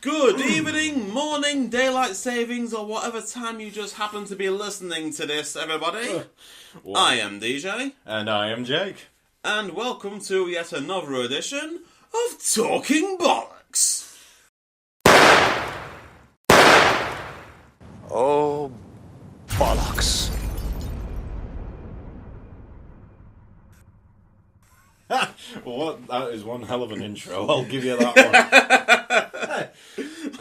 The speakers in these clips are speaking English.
Good evening, morning, daylight savings, or whatever time you just happen to be listening to this, everybody. I am DJ. And I am Jake. And welcome to yet another edition of Talking Bollocks. Oh, bollocks. Well, that is one hell of an intro. I'll give you that one.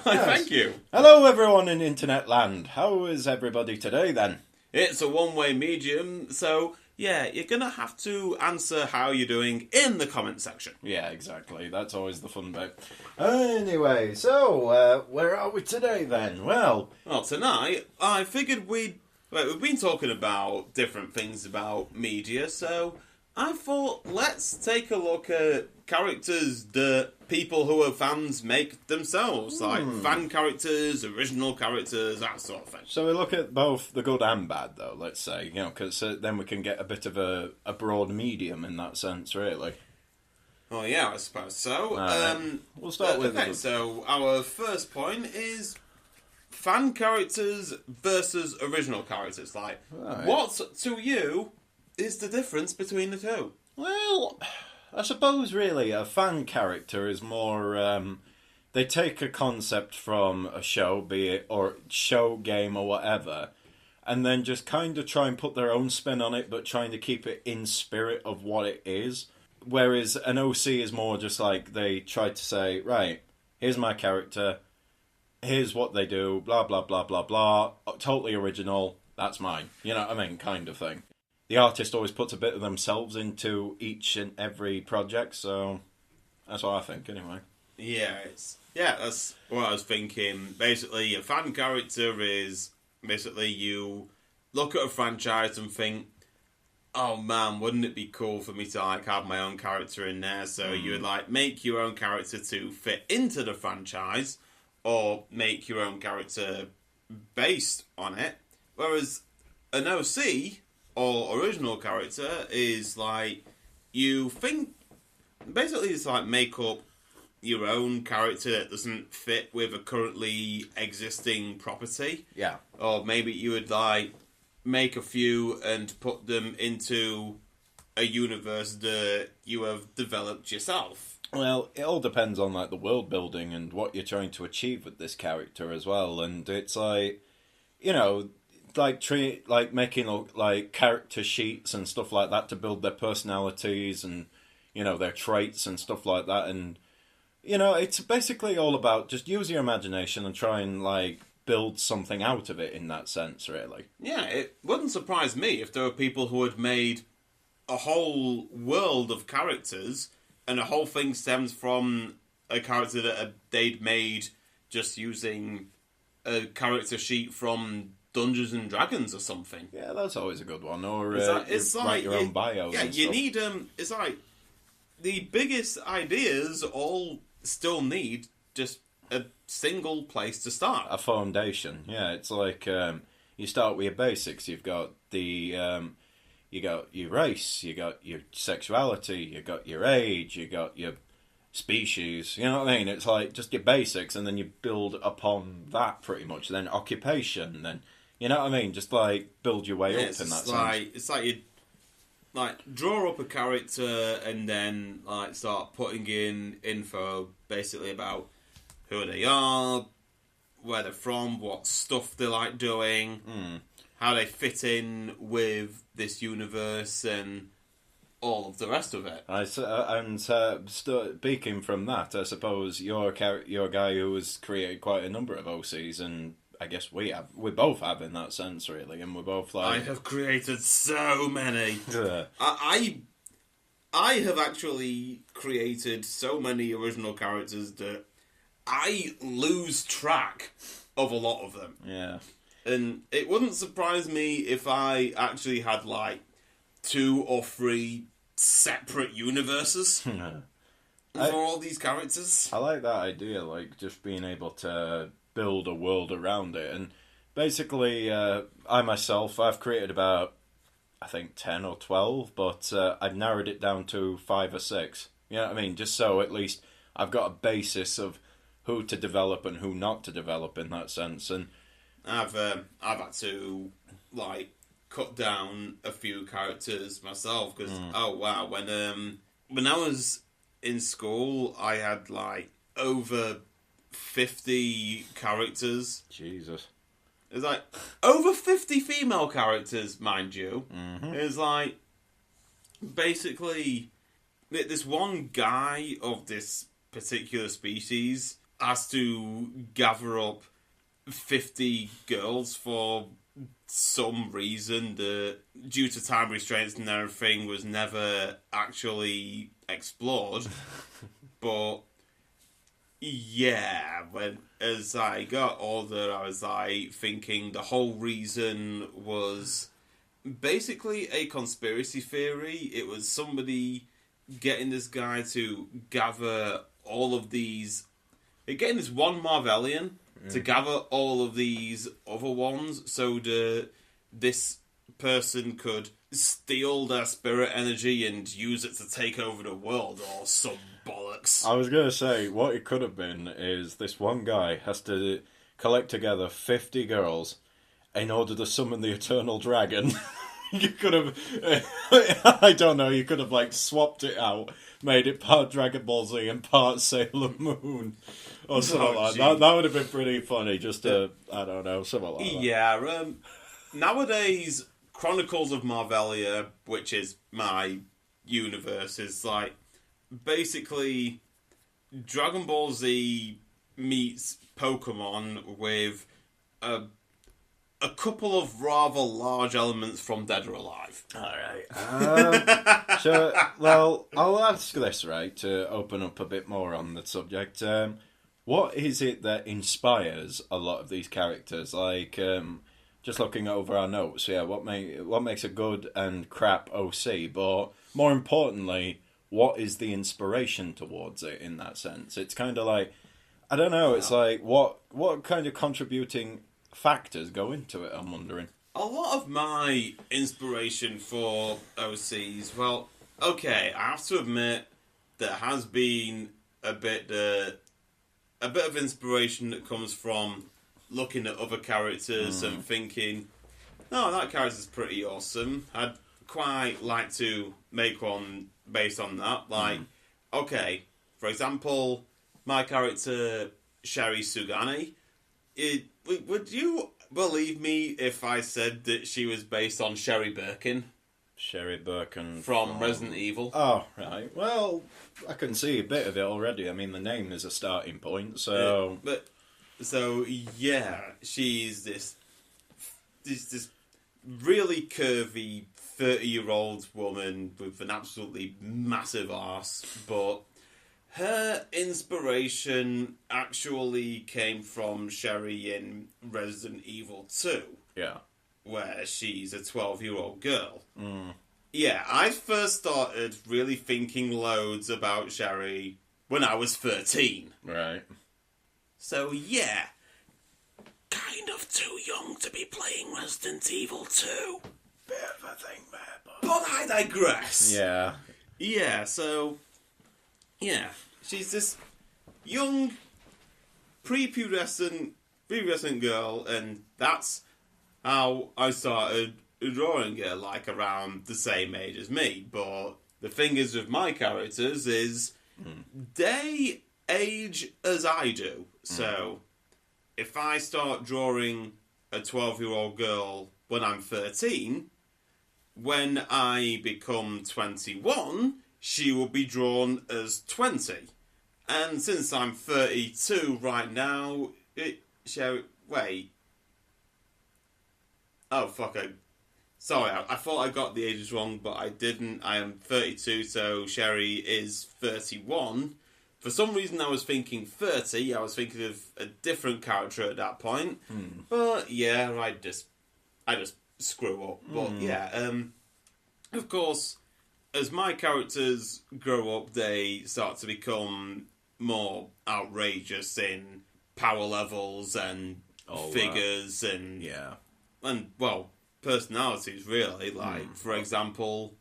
Thank you. Hello, everyone in internet land. How is everybody today, then? It's a one-way medium, so yeah, you're going to have to answer how you're doing in the comment section. Yeah, exactly. That's always the fun bit. Anyway, so, where are we today, then? Well, tonight, I figured we've been talking about different things about media, so I thought, let's take a look at characters that people who are fans make themselves. Like fan characters, original characters, that sort of thing. So we look at both the good and bad, though, let's say, because then we can get a bit of a broad medium in that sense, really. Oh, yeah, I suppose so. We'll start with... Okay, so our first point is fan characters versus original characters. Like, what, to you, is the difference between the two? Well, I suppose really a fan character is more, they take a concept from a show, be it, or show, game, or whatever, and then just kind of try and put their own spin on it, but trying to keep it in spirit of what it is. Whereas an OC is more just like, they try to say, right, here's my character, here's what they do, blah, blah, blah, blah, blah, totally original, that's mine. You know what I mean? Kind of thing. The artist always puts a bit of themselves into each and every project, so that's what I think, anyway. Yeah, that's what I was thinking. Basically, a fan character is basically you look at a franchise and think, oh man, wouldn't it be cool for me to have my own character in there? So you would make your own character to fit into the franchise, or make your own character based on it. Whereas an OC, or original character, is you think, basically it's make up your own character that doesn't fit with a currently existing property. Yeah. Or maybe you would make a few and put them into a universe that you have developed yourself. Well, it all depends on the world building and what you're trying to achieve with this character as well, and it's making character sheets and stuff like that to build their personalities and their traits and stuff like that, and it's basically all about just use your imagination and try and build something out of it in that sense, really. Yeah, it wouldn't surprise me if there were people who had made a whole world of characters and a whole thing stems from a character that they'd made just using a character sheet from Dungeons and Dragons or something. Yeah, that's always a good one. Or write your own bios. Yeah, and you stuff. need it's the biggest ideas all still need just a single place to start. A foundation. Yeah, it's you start with your basics. You've got you got your race, you got your sexuality, you got your age, you got your species, you know what I mean? It's just your basics, and then you build upon that pretty much. Then occupation, then, you know what I mean? Just build your way up in that sense. It's you draw up a character and then start putting in info basically about who they are, where they're from, what stuff they like doing, how they fit in with this universe, and all of the rest of it. Speaking from that, I suppose you're a guy who has created quite a number of OCs, and I guess we both have in that sense, really, and we're both I have created so many. I have actually created so many original characters that I lose track of a lot of them. Yeah. And it wouldn't surprise me if I actually had 2 or 3 separate universes for all these characters. I like that idea, just being able to build a world around it. And basically, I've created about, I think, 10 or 12, but I've narrowed it down to 5 or 6. You know what I mean? Just so at least I've got a basis of who to develop and who not to develop in that sense. And I've had to like cut down a few characters myself because oh wow, when I was in school, I had like over 50 characters. Jesus. It's like over 50 female characters, mind you. Mm-hmm. It's like basically this one guy of this particular species has to gather up 50 girls for some reason that, due to time restraints and everything, was never actually explored. But yeah, as I got older, I was like thinking the whole reason was basically a conspiracy theory. It was somebody getting this guy to gather all of these, getting this one Marvelian to gather all of these other ones so that this person could steal their spirit energy and use it to take over the world or some bollocks. I was going to say, what it could have been is this one guy has to collect together 50 girls in order to summon the Eternal Dragon. You could have, I don't know, you could have like swapped it out, made it part Dragon Ball Z and part Sailor Moon. Or something like that. That would have been pretty funny, just to, I don't know, something like that. Yeah, nowadays, Chronicles of Marvelia, which is my universe, is like basically Dragon Ball Z meets Pokemon with a couple of rather large elements from Dead or Alive. Alright. So, well, I'll ask this, right, to open up a bit more on the subject. What is it that inspires a lot of these characters? Like, just looking over our notes, yeah, what makes a good and crap OC? But more importantly, what is the inspiration towards it in that sense? It's kind of like, I don't know, it's like, what kind of contributing factors go into it, I'm wondering. A lot of my inspiration for OCs, well, okay, I have to admit there has been a bit of inspiration that comes from looking at other characters and thinking, oh, that character's pretty awesome. I'd quite like to make one based on that. Like, okay, for example, my character, Sherry Sugani, would you believe me if I said that she was based on Sherry Birkin? Sherry Birkin from Resident Evil. Oh, right. Well, I can see a bit of it already. I mean, the name is a starting point, so... yeah, she's this really curvy 30-year-old woman with an absolutely massive arse, but her inspiration actually came from Sherry in Resident Evil 2. Yeah. Where she's a 12-year-old girl. Yeah, I first started really thinking loads about Sherry when I was 13. Right. So, yeah. Kind of too young to be playing Resident Evil 2. Bit of a thing there, but I digress. Yeah. Yeah, so... yeah, she's this young, prepubescent girl, and that's how I started drawing her, like around the same age as me. But the thing is with my characters is they age as I do. So if I start drawing a 12-year-old girl when I'm 13, when I become 21, she will be drawn as 20. And since I'm 32 right now, wait. Oh, fuck. Sorry, I thought I got the ages wrong, but I didn't. I am 32, so Sherry is 31. For some reason, I was thinking 30. I was thinking of a different character at that point. But, yeah, I just screw up. But, yeah, of course, as my characters grow up, they start to become more outrageous in power levels and figures and... yeah. And, well, personalities, really. Like, for example,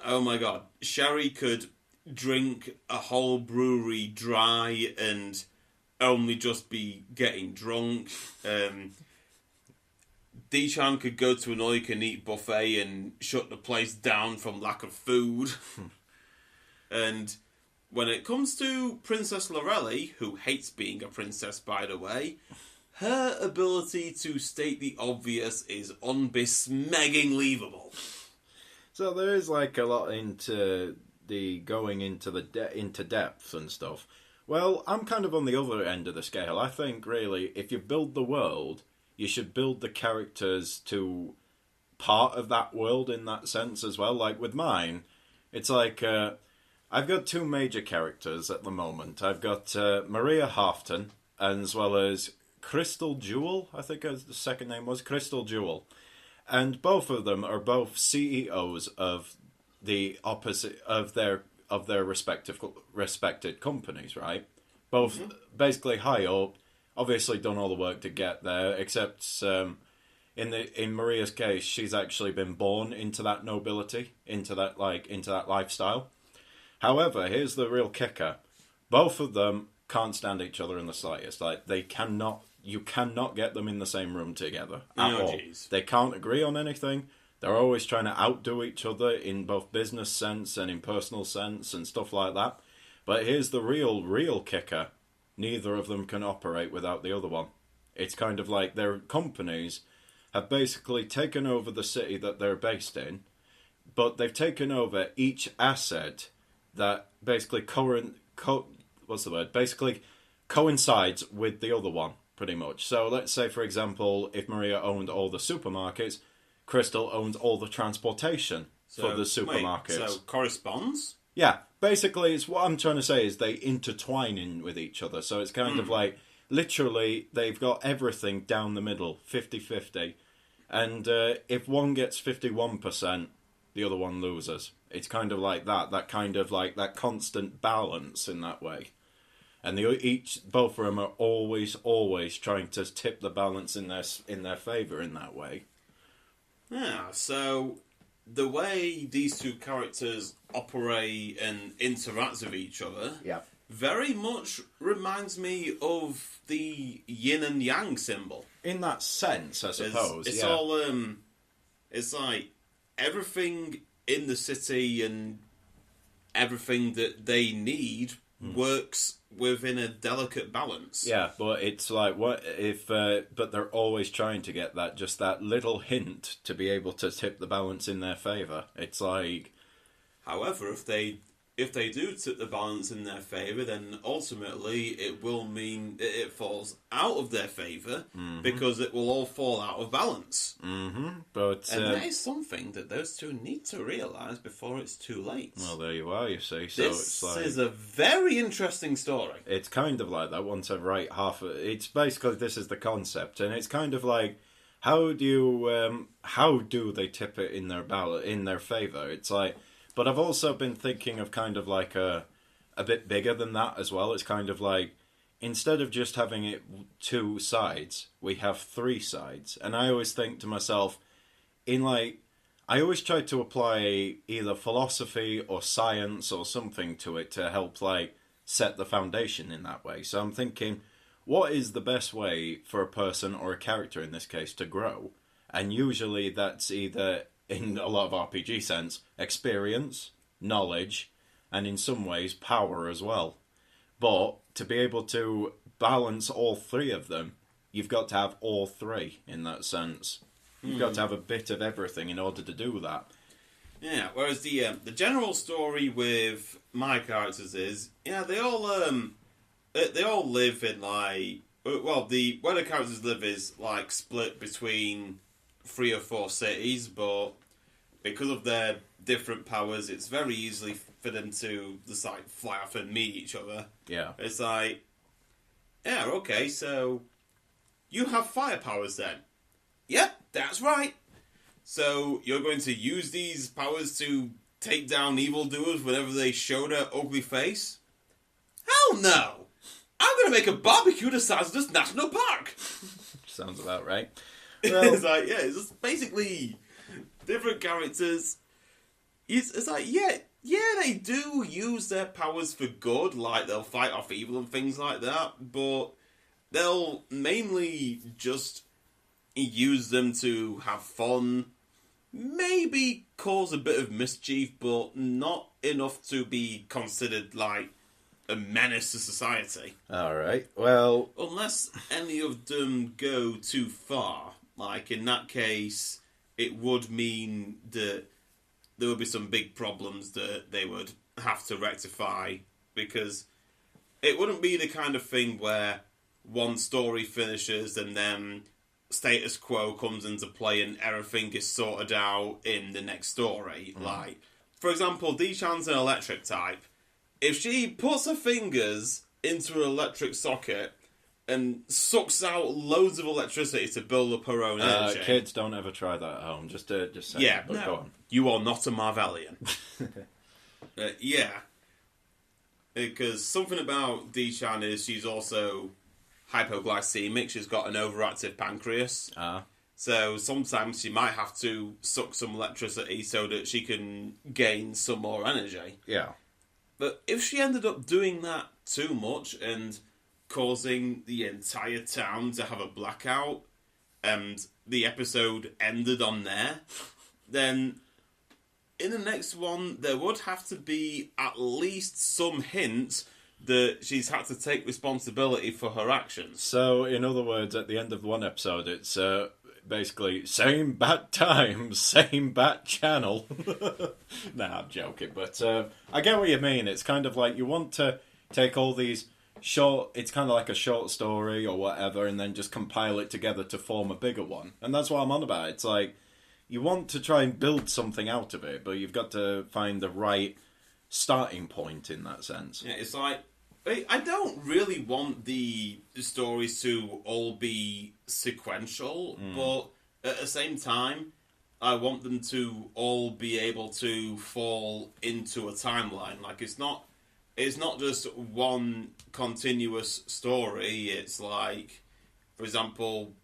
oh my god, Sherry could drink a whole brewery dry and only just be getting drunk. Dichan could go to an all-you-can-eat buffet and shut the place down from lack of food. And when it comes to Princess Lorelei, who hates being a princess, by the way, her ability to state the obvious is unbesmeggingly-leavable. So there is like a lot into the going into into depth and stuff. Well, I'm kind of on the other end of the scale. I think really, if you build the world, you should build the characters to part of that world in that sense as well. Like with mine, it's like I've got two major characters at the moment. I've got Maria Halfton, as well as Crystal Jewel. I think the second name was Crystal Jewel, and both of them are both CEOs of the opposite of their respected companies, right? Both basically high up, obviously done all the work to get there, except in Maria's case, she's actually been born into that nobility, into that lifestyle. However, here's the real kicker. Both of them can't stand each other in the slightest. Like, you cannot get them in the same room together at all. Geez. They can't agree on anything. They're always trying to outdo each other in both business sense and in personal sense and stuff like that. But here's the real kicker. Neither of them can operate without the other one. It's kind of like their companies have basically taken over the city that they're based in, but they've taken over each asset that basically basically coincides with the other one, pretty much. So let's say, for example, if Maria owned all the supermarkets, Crystal owns all the transportation for the supermarkets. So corresponds? Yeah, basically, it's what I'm trying to say is they intertwine in with each other. So it's kind of like, literally, they've got everything down the middle, 50-50. And if one gets 51%, the other one loses. It's kind of like that kind of like that constant balance in that way. And both of them are always trying to tip the balance in their favour in that way. Yeah, so the way these two characters operate and interact with each other very much reminds me of the yin and yang symbol. In that sense, I suppose. It's all, it's like everything in the city and everything that they need works within a delicate balance. Yeah, but it's like, what if, but they're always trying to get just that little hint to be able to tip the balance in their favour. It's like... However, if they do tip the balance in their favour, then ultimately it will mean it falls out of their favour because it will all fall out of balance. But and that is something that those two need to realise before it's too late. Well, there you are, you see. So this it's like, is a very interesting story. It's kind of like that once I write half of it. It's basically, this is the concept, and it's kind of like, how do they tip it in their favour? It's like... But I've also been thinking of kind of like a bit bigger than that as well. It's kind of like, instead of just having it two sides, we have three sides. And I always think to myself, I always try to apply either philosophy or science or something to it to help like set the foundation in that way. So I'm thinking, what is the best way for a person or a character in this case to grow? And usually that's either... in a lot of RPG sense, experience, knowledge, and in some ways, power as well. But to be able to balance all three of them, you've got to have all three in that sense. You've got to have a bit of everything in order to do that. Yeah, whereas the general story with my characters is, they all live in like, well, where the characters live is like split between 3 or 4 cities, but because of their different powers, it's very easy for them to just like fly off and meet each other. Yeah. It's like, yeah, okay, so you have fire powers then. Yep, that's right. So you're going to use these powers to take down evildoers whenever they show their ugly face? Hell no! I'm going to make a barbecue the size of this national park! Sounds about right. Well, it's like, it's just basically different characters. It's like, Yeah, they do use their powers for good, like they'll fight off evil and things like that, but they'll mainly just use them to have fun, maybe cause a bit of mischief, but not enough to be considered like a menace to society. Alright, well... Unless any of them go too far. Like, in that case, it would mean that there would be some big problems that they would have to rectify, because it wouldn't be the kind of thing where one story finishes and then status quo comes into play and everything is sorted out in the next story. Like, for example, Dee-chan's an electric type. If she puts her fingers into an electric socket and sucks out loads of electricity to build up her own energy... Kids, don't ever try that at home. Just say yeah, it, but go on. You are not a Marvelian. Yeah. Because something about Dee-chan is she's also hypoglycemic. She's got an overactive pancreas. So sometimes she might have to suck some electricity so that she can gain some more energy. Yeah. But if she ended up doing that too much and causing the entire town to have a blackout and the episode ended on there, then in the next one there would have to be at least some hint that she's had to take responsibility for her actions. So, in other words, at the end of one episode, it's basically same bat time, same bat channel. Nah, I'm joking, but I get what you mean. It's kind of like you want to take all these short, it's kind of like a short story or whatever, and then just compile it together to form a bigger one. And that's what I'm on about. It's like, you want to try and build something out of it, but you've got to find the right starting point in that sense. Yeah, it's like, I don't really want the stories to all be sequential, but at the same time, I want them to all be able to fall into a timeline. Like, it's not just one continuous story. It's like, for example,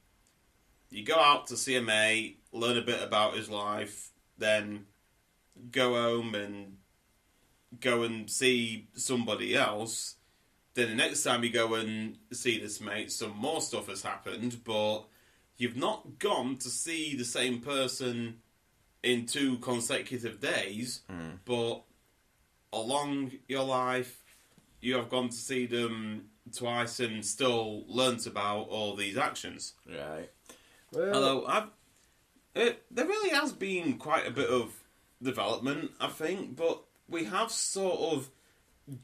you go out to see a mate, learn a bit about his life, then go home and go and see somebody else. Then the next time you go and see this mate, some more stuff has happened, but you've not gone to see the same person in 2 consecutive days, but along your life, you have gone to see them twice and still learnt about all these actions. Right. Well, Although, there really has been quite a bit of development, I think, but we have sort of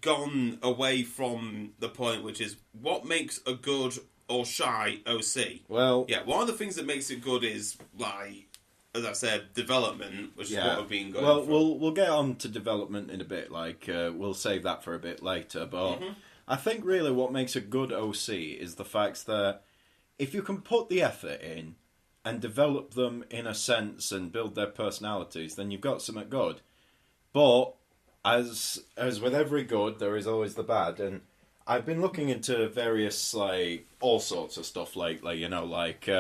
gone away from the point, which is what makes a good or shy OC. Well, yeah, one of the things that makes it good is, like, as I said, development, which is what we've been going well, for. we'll get on to development in a bit. Like, we'll save that for a bit later. But I think really what makes a good OC is the fact that if you can put the effort in and develop them in a sense and build their personalities, then you've got something good. But as with every good, there is always the bad, and I've been looking into various, like, all sorts of stuff lately, you know, like,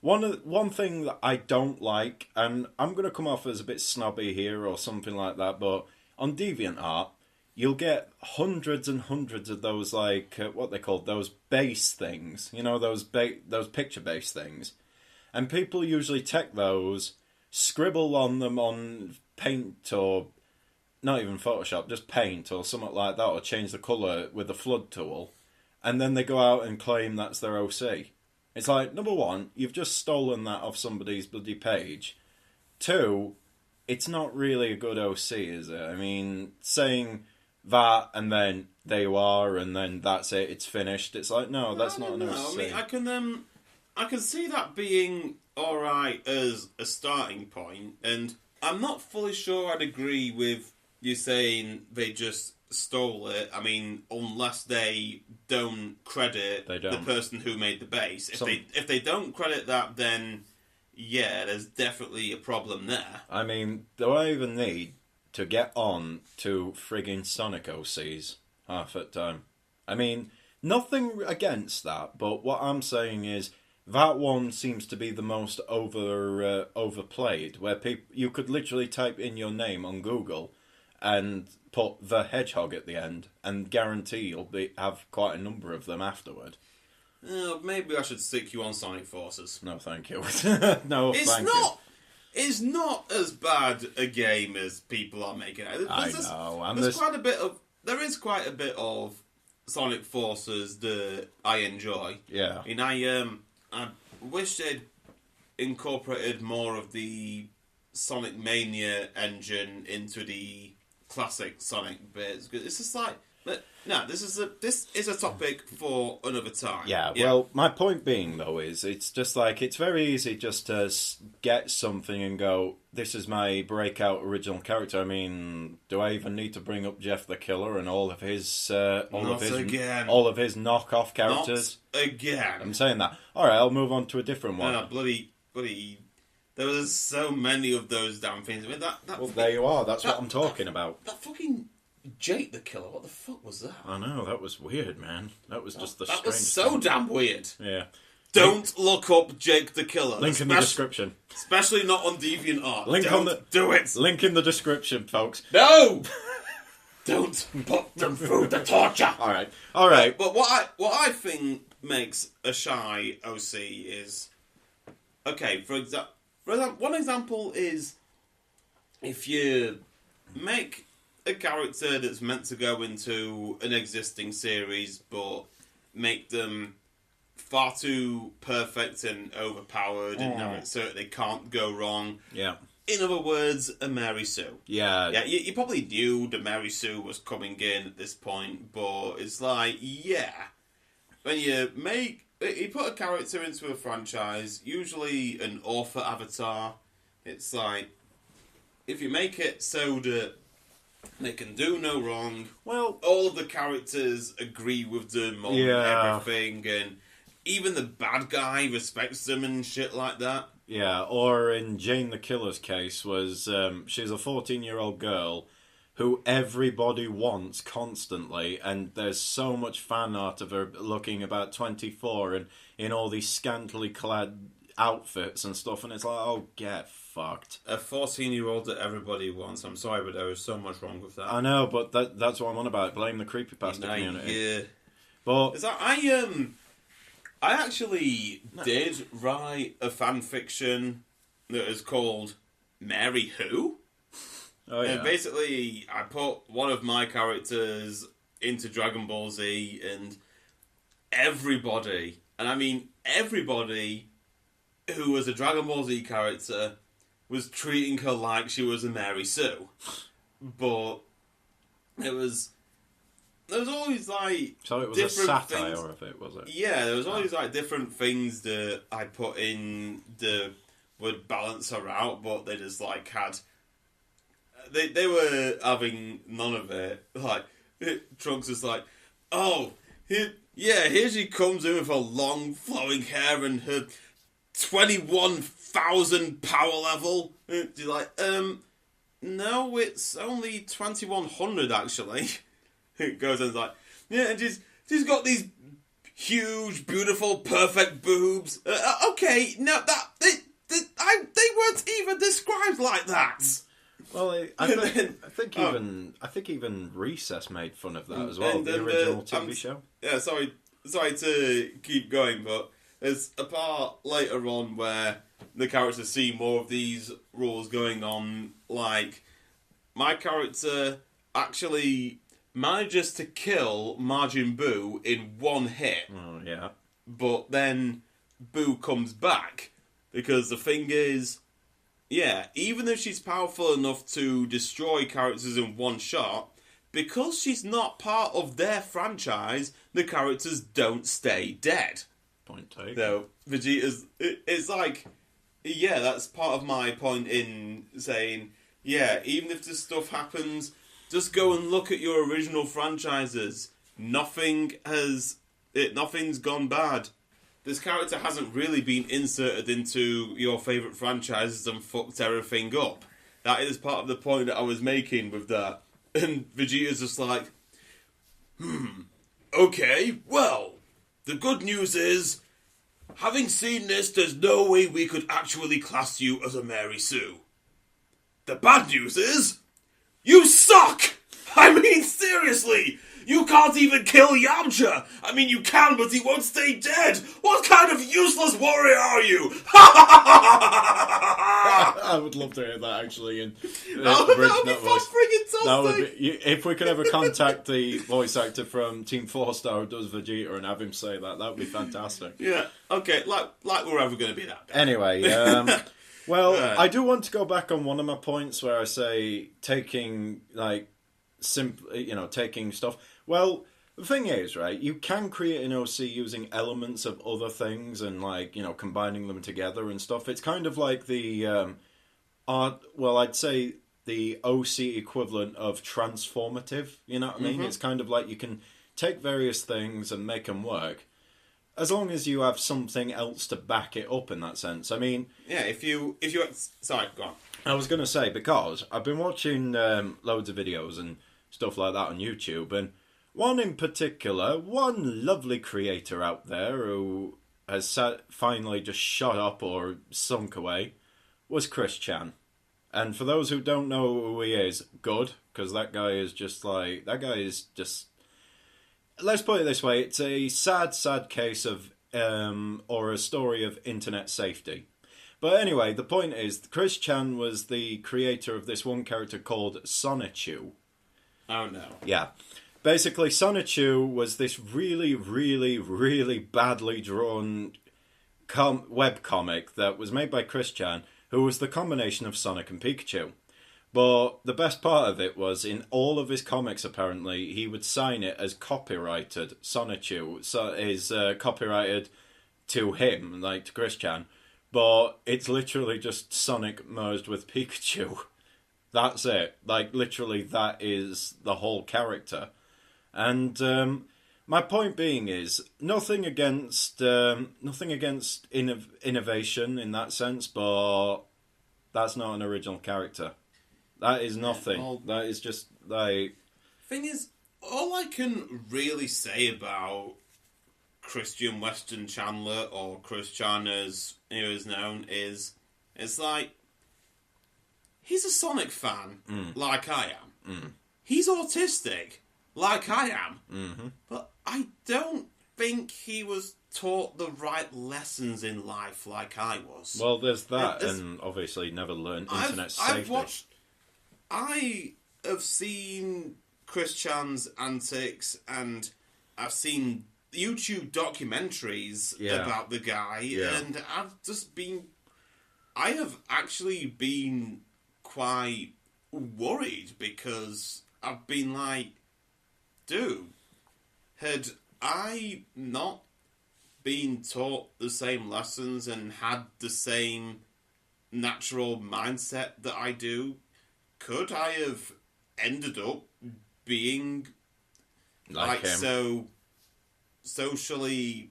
one thing that I don't like, and I'm going to come off as a bit snobby here or something like that, but on DeviantArt, you'll get hundreds and hundreds of those, like, what they call those base things, you know, those picture-based things, and people usually take those, scribble on them on Paint or not even Photoshop, just Paint or something like that, or change the colour with the flood tool, and then they go out and claim that's their OC. It's like, number one, you've just stolen that off somebody's bloody page. 2, it's not really a good OC, is it? I mean, saying that and then there you are and then that's it, it's finished. It's like, no, that's not an OC. I mean, I can see that being alright as a starting point, and I'm not fully sure I'd agree with you saying they just stole it. I mean, unless they don't credit the person who made the base. If they don't credit that, then yeah, there's definitely a problem there. I mean, do I even need to get on to frigging Sonic OCs half at time? I mean, nothing against that, but what I'm saying is that one seems to be the most overplayed, where you could literally type in your name on Google and put the Hedgehog at the end, and guarantee you'll have quite a number of them afterward. Maybe I should stick you on Sonic Forces. No, thank you. No, It's thank not. you. It's not as bad a game as people are making it. I know. And there's quite a bit of. There is quite a bit of Sonic Forces that I enjoy. Yeah. And I wish they'd incorporated more of the Sonic Mania engine into the classic Sonic bits. It's just like, no, this is a topic for another time. Yeah, well, my point being, though, is it's just like, it's very easy just to get something and go, this is my breakout original character. I mean, do I even need to bring up Jeff the Killer and all of his knockoff characters? Not again. I'm saying that. All right, I'll move on to a different one. No, bloody. There was so many of those damn things. I mean, well, there you are. That's what I'm talking about. That fucking Jake the Killer. What the fuck was that? I know, that was weird, man. That was just the That strangest was so thing. damn weird. Yeah. Don't look up Jake the Killer. Link in the description. Especially not on DeviantArt. Do it. Link in the description, folks. No! Don't put them through the torture. All right. But what I think makes a shy OC is, okay. For example, one example is if you make a character that's meant to go into an existing series, but make them far too perfect and overpowered, and so they can't go wrong. Yeah. In other words, a Mary Sue. Yeah. Yeah, you probably knew the Mary Sue was coming in at this point, but it's like, yeah. When you put a character into a franchise, usually an author avatar, it's like, if you make it so that they can do no wrong, well, all of the characters agree with them on everything, and even the bad guy respects them and shit like that. Yeah, or in Jane the Killer's case, was she's a 14-year-old girl who everybody wants constantly, and there's so much fan art of her looking about 24 and in all these scantily clad outfits and stuff, and it's like, oh, get fucked. A 14-year-old that everybody wants. I'm sorry, but there is so much wrong with that. I know, but that's what I'm on about. Blame the creepypasta community. Yeah. But is that, I actually did write a fan fiction that is called Mary Who? Oh, yeah. And basically, I put one of my characters into Dragon Ball Z, and everybody, and I mean everybody who was a Dragon Ball Z character was treating her like she was a Mary Sue. But there was always like so it was different a satire things. of it, was it? Yeah, there was always like different things that I put in that would balance her out, but they just like had. They were having none of it. Like Trunks is like, oh, here she comes in with her long flowing hair and her 21,000 power level. You're like, no, it's only 2,100 actually. It goes and like, yeah, and she's got these huge, beautiful, perfect boobs. Okay, no, they weren't even described like that. Well, I think even Recess made fun of that as well. The original TV show. Yeah, sorry to keep going, but there's a part later on where the characters see more of these rules going on. Like, my character actually manages to kill Majin Buu in one hit. Oh, yeah. But then Buu comes back, because the thing is, yeah, even if she's powerful enough to destroy characters in one shot, because she's not part of their franchise, the characters don't stay dead. Point taken. So, Vegeta's... It's like... Yeah, that's part of my point in saying, yeah, even if this stuff happens, just go and look at your original franchises. Nothing's gone bad. This character hasn't really been inserted into your favourite franchises and fucked everything up. That is part of the point that I was making with that. And Vegeta's just like, okay, well, the good news is, having seen this, there's no way we could actually class you as a Mary Sue. The bad news is, You suck! I mean, seriously! You can't even kill Yamcha! I mean, you can, but he won't stay dead! What kind of useless warrior are you? I would love to hear that, actually, in That would be voice. friggin' That would toasty! be, if we could ever contact the voice actor from Team 4-Star who does Vegeta and have him say that would be fantastic. Yeah, okay, like we're ever going to be that bad. Anyway, well, I do want to go back on one of my points where I say taking, like, taking stuff. Well, the thing is, right, you can create an OC using elements of other things and, like, combining them together and stuff. It's kind of like the I'd say the OC equivalent of transformative, you know what I mean? Mm-hmm. It's kind of like you can take various things and make them work, as long as you have something else to back it up in that sense. I mean... Yeah, if you sorry, go on. I was going to say, because I've been watching loads of videos and stuff like that on YouTube, and one in particular, one lovely creator out there who has finally just shut up or sunk away, was Chris Chan. And for those who don't know who he is, good, because that guy is just... Let's put it this way, it's a sad, sad case of, or a story of internet safety. But anyway, the point is, Chris Chan was the creator of this one character called Sonichu. Oh no. Yeah. Basically, Sonichu was this really, really, really badly drawn webcomic that was made by Chris Chan, who was the combination of Sonic and Pikachu. But the best part of it was, in all of his comics, apparently, he would sign it as copyrighted Sonichu. So is copyrighted to him, like to Chris Chan. But it's literally just Sonic merged with Pikachu. That's it. Like, literally, that is the whole character. And my point being is, nothing against innovation in that sense, but that's not an original character. That is nothing. Yeah, well, that is just like... Thing is, all I can really say about Christian Weston Chandler, or Chris Chan as he is known, is it's like, he's a Sonic fan, like I am. Mm. He's autistic, like I am. Mm-hmm. But I don't think he was taught the right lessons in life like I was. Well, there's that, and obviously never learned internet safety. I have seen Chris Chan's antics, and I've seen YouTube documentaries about the guy, and I have actually been quite worried, because I've been like, dude, had I not been taught the same lessons and had the same natural mindset that I do, could I have ended up being like so socially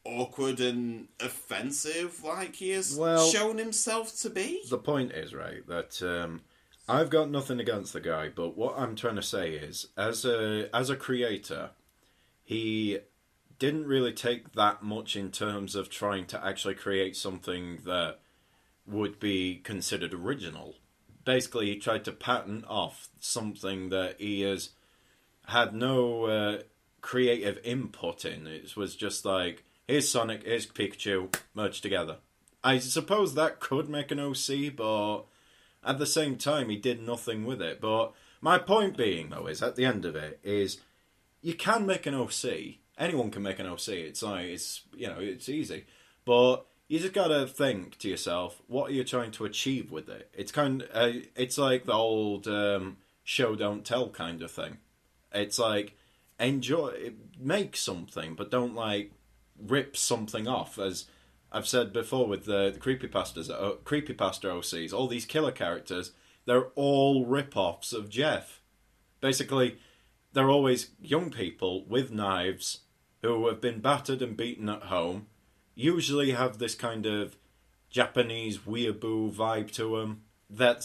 awkward and offensive like he has shown himself to be? The point is, right, that I've got nothing against the guy, but what I'm trying to say is, as a creator, he didn't really take that much in terms of trying to actually create something that would be considered original. Basically, he tried to patent off something that he has had no creative input in. It was just like, here's Sonic, here's Pikachu, merged together. I suppose that could make an OC, but at the same time, he did nothing with it. But my point being, though, is at the end of it, is you can make an OC. Anyone can make an OC. It's like, it's easy. But you just gotta think to yourself, what are you trying to achieve with it? It's it's like the old show don't tell kind of thing. It's like, make something, but don't like rip something off. As I've said before with the creepypasta OCs, all these killer characters, they're all rip-offs of Jeff. Basically, they're always young people with knives who have been battered and beaten at home, usually have this kind of Japanese weeaboo vibe to them,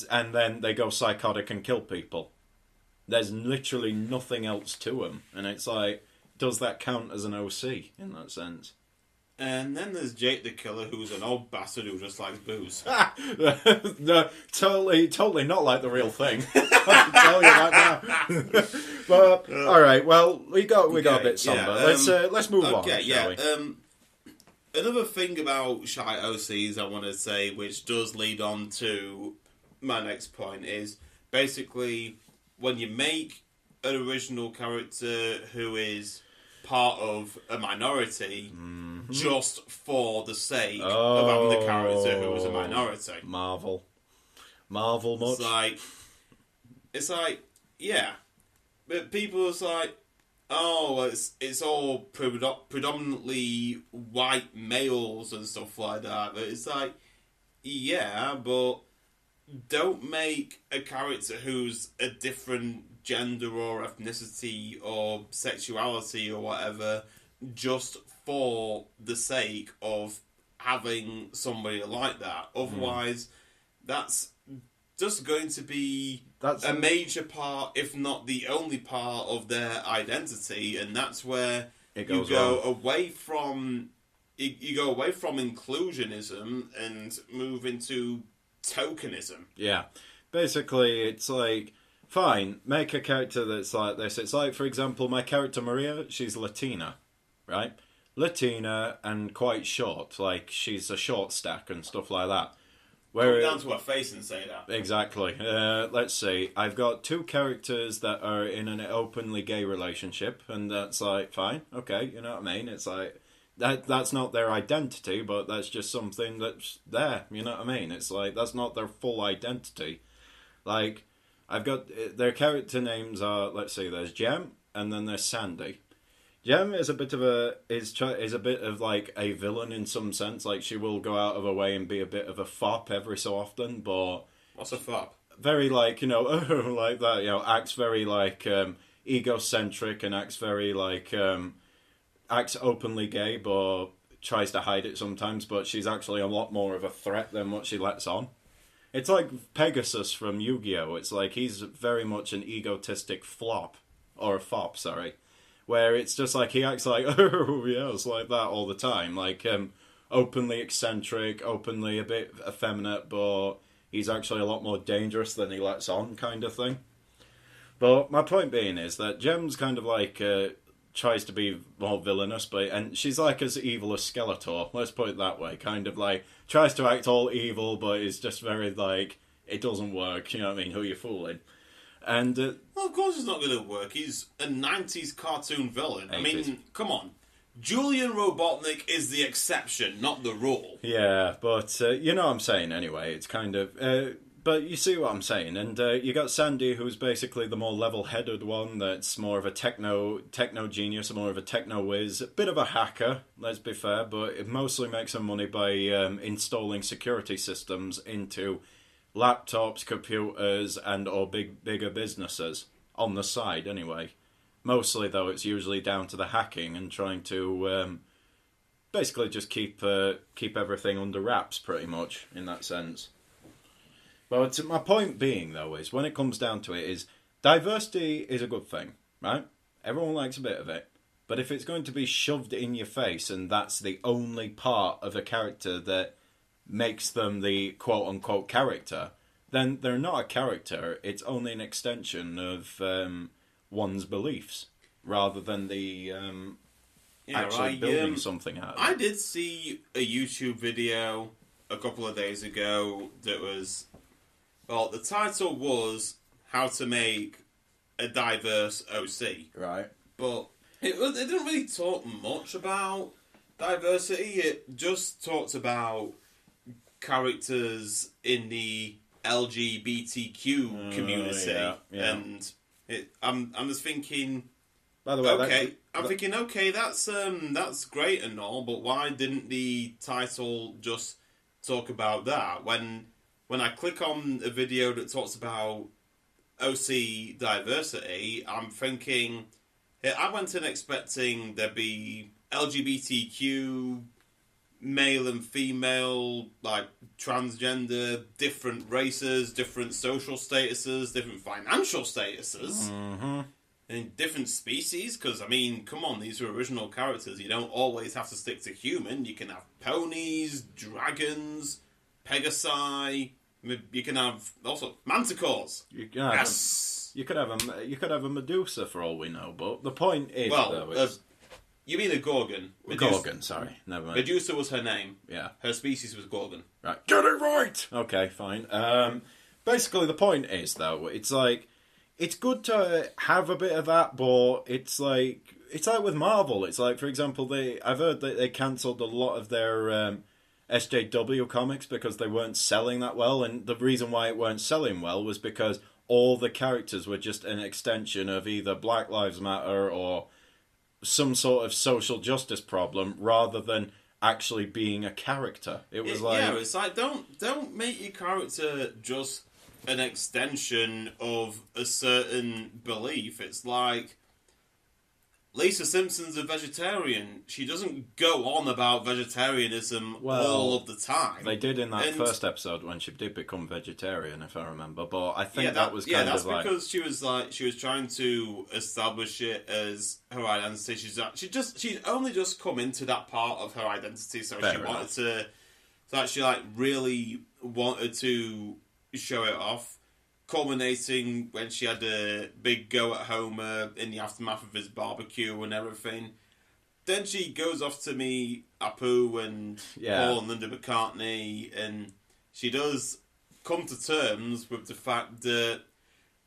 and then they go psychotic and kill people. There's literally nothing else to them, and it's like, does that count as an OC in that sense? And then there's Jake the Killer, who's an old bastard who just likes booze. No, totally not like the real thing. I can tell you that now. But all right, well, we got a bit somber. Let's move on. Shall we? Another thing about shy OCs I want to say, which does lead on to my next point, is basically when you make an original character who is part of a minority just for the sake of having the character who is a minority. Marvel much? It's like, yeah. But people are like, oh, it's all predominantly white males and stuff like that. But it's like, yeah, but don't make a character who's a different gender or ethnicity or sexuality or whatever just for the sake of having somebody like that. Otherwise, that's just going to be a major part, if not the only part, of their identity, and that's where you go away from inclusionism and move into tokenism. Yeah, basically, it's like, fine, make a character that's like this. It's like, for example, my character Maria, she's Latina, right? Latina and quite short, like she's a short stack and stuff like that. Come down to her face and say that. Exactly. Let's see. I've got two characters that are in an openly gay relationship, and that's like, fine, okay, you know what I mean? It's like, that's not their identity, but that's just something that's there, you know what I mean? It's like, that's not their full identity. Like, I've got, their character names are, let's see, there's Jem, and then there's Sandy. Jem is a bit of like a villain in some sense. Like, she will go out of her way and be a bit of a fop every so often, but what's a fop? Very like, you know, like that, you know, acts very like egocentric and acts very like acts openly gay, but tries to hide it sometimes. But she's actually a lot more of a threat than what she lets on. It's like Pegasus from Yu-Gi-Oh! It's like he's very much an egotistic fop, or a fop, sorry. Where it's just like he acts like, oh yes, like that all the time. Like, openly eccentric, openly a bit effeminate, but he's actually a lot more dangerous than he lets on, kind of thing. But my point being is that Jem's kind of like, tries to be more villainous, and she's like as evil as Skeletor, let's put it that way. Kind of like, tries to act all evil, but is just very like, it doesn't work, you know what I mean, who you fooling? And well, of course it's not going to work. He's a 90s cartoon villain. 80s. I mean, come on. Julian Robotnik is the exception, not the rule. Yeah, but you know what I'm saying anyway. It's kind of... but you see what I'm saying. And you got Sandy, who's basically the more level-headed one, that's more of a techno genius, more of a techno whiz. A bit of a hacker, let's be fair, but it mostly makes her money by installing security systems into laptops, computers, and or bigger businesses on the side anyway. Mostly though, it's usually down to the hacking and trying to basically just keep everything under wraps, pretty much in that sense. But my point being though is, when it comes down to it, is diversity is a good thing, right? Everyone likes a bit of it, but if it's going to be shoved in your face and that's the only part of a character that makes them the quote-unquote character, then they're not a character. It's only an extension of one's beliefs, rather than the actually building something out of it. I did see a YouTube video a couple of days ago that was... Well, the title was How to Make a Diverse OC. Right. But it didn't really talk much about diversity. It just talked about characters in the LGBTQ community, yeah. And I'm just thinking. By the way, okay, that's great and all, but why didn't the title just talk about that? When I click on a video that talks about OC diversity, I'm thinking, I went in expecting there'd be LGBTQ, male and female, like transgender, different races, different social statuses, different financial statuses. Mm-hmm. in different species, because, I mean, come on, these are original characters. You don't always have to stick to human. You can have ponies, dragons, pegasi. You can have also manticores. You could have a Medusa for all we know, but the point is, you mean a Gorgon? Gorgon, sorry, never mind. Medusa was her name. Yeah, her species was Gorgon. Right, get it right. Okay, fine. Basically, the point is though, it's like it's good to have a bit of that, but it's like with Marvel. It's like, for example, I've heard that they cancelled a lot of their SJW comics because they weren't selling that well, and the reason why it weren't selling well was because all the characters were just an extension of either Black Lives Matter or some sort of social justice problem, rather than actually being a character. It's like don't make your character just an extension of a certain belief. It's like Lisa Simpson's a vegetarian. She doesn't go on about vegetarianism all of the time. They did in that first episode when she did become vegetarian, if I remember. But I think that was kind of like... because she was trying to establish it as her identity. She'd only just come into that part of her identity, so she wanted to actually like really wanted to show it off. Culminating when she had a big go at Homer in the aftermath of his barbecue and everything. Then she goes off to meet Apu and Paul and Linda McCartney, and she does come to terms with the fact that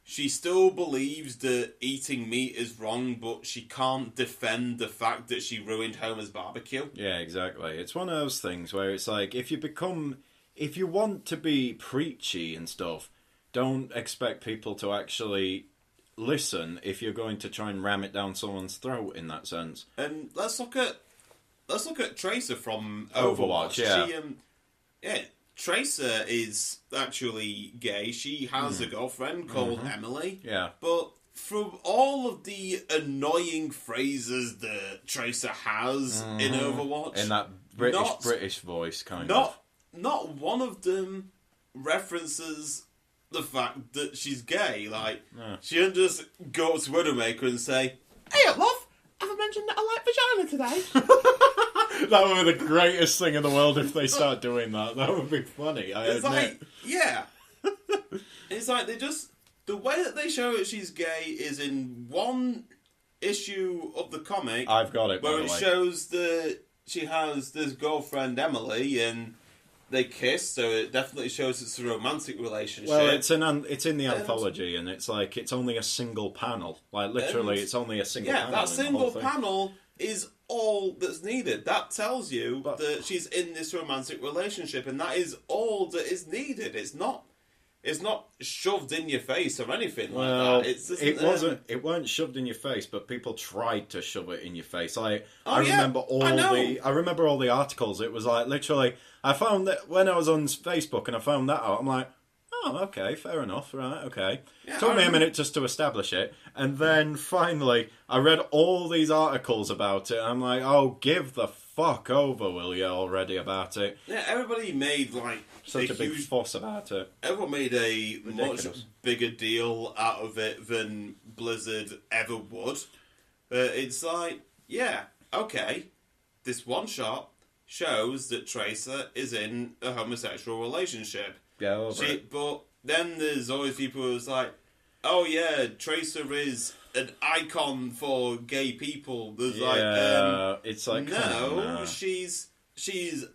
she still believes that eating meat is wrong, but she can't defend the fact that she ruined Homer's barbecue. Yeah, exactly. It's one of those things where it's like, if you want to be preachy and stuff, don't expect people to actually listen if you're going to try and ram it down someone's throat in that sense. And let's look at Tracer from Overwatch. Tracer is actually gay. She has a girlfriend called Emily. Yeah. But from all of the annoying phrases that Tracer has in Overwatch, in that British voice kind of, not one of them references the fact that she's gay. Like, she doesn't just go up to Widowmaker and say, "Hey, love, have I mentioned that I like vagina today?" That would be the greatest thing in the world if they start doing that. That would be funny, I admit. Like, yeah. It's like the way that they show that she's gay is in one issue of the comic. I've got it, where it shows that she has this girlfriend, Emily, and they kiss, so it definitely shows it's a romantic relationship. Well, it's in the anthology, and it's like it's only a single panel. Like literally, it's only a single panel. Yeah, that single panel is all that's needed. That tells you that she's in this romantic relationship, and that is all that is needed. It's not shoved in your face or anything like that. It weren't shoved in your face, but people tried to shove it in your face. I remember all the articles. It was like literally. I found that when I was on Facebook and I found that out, I'm like, oh, okay, fair enough, right, okay. Yeah, took me a minute just to establish it, and then finally I read all these articles about it, and I'm like, oh, give the fuck over, will you, already about it. Yeah, everybody made, like, such a big fuss about it. Everyone made a much bigger deal out of it than Blizzard ever would. But it's like, yeah, okay, this one shot shows that Tracer is in a homosexual relationship. Yeah, but then there's always people who's like, oh yeah, Tracer is an icon for gay people. There's it's like no, she's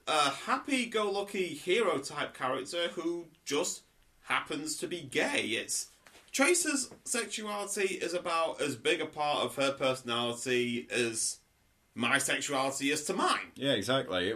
a happy-go-lucky hero type character who just happens to be gay. It's Tracer's sexuality is about as big a part of her personality as my sexuality is to mine. Yeah, exactly.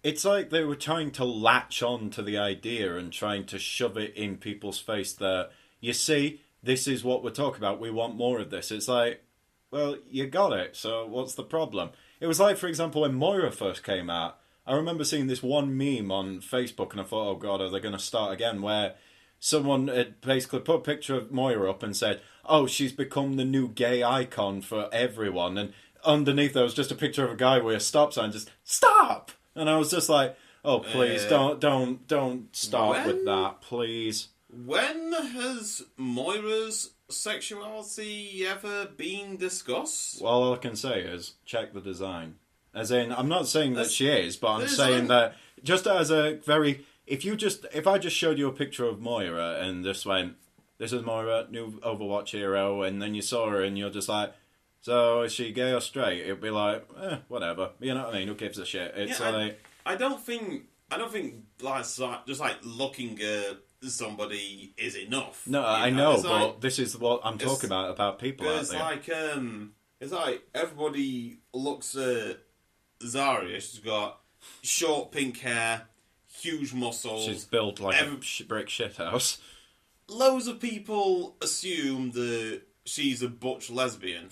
It's like they were trying to latch on to the idea and trying to shove it in people's face that, you see, this is what we're talking about, we want more of this. It's like, well, you got it, so what's the problem? It was like, for example, when Moira first came out, I remember seeing this one meme on Facebook and I thought, oh god, are they going to start again, where someone had basically put a picture of Moira up and said, oh, she's become the new gay icon for everyone, and underneath there was just a picture of a guy with a stop sign, just stop. And I was just like, oh please, don't start with that, please. When has Moira's sexuality ever been discussed? Well, all I can say is check the design. As in, I'm not saying that she is, but I'm the saying design- that just as a very... If I just showed you a picture of Moira and just went, this is Moira, new Overwatch hero, and then you saw her and you're just like, so is she gay or straight? It'd be like, whatever. You know what I mean? Who gives a shit? It's Yeah, like... I don't think like just like looking at somebody is enough. No, you I know, It's but like, this is what I'm talking about people out it's there. it's like everybody looks at Zarya. She's got short pink hair, huge muscles. She's built like a brick shithouse. Loads of people assume that she's a butch lesbian.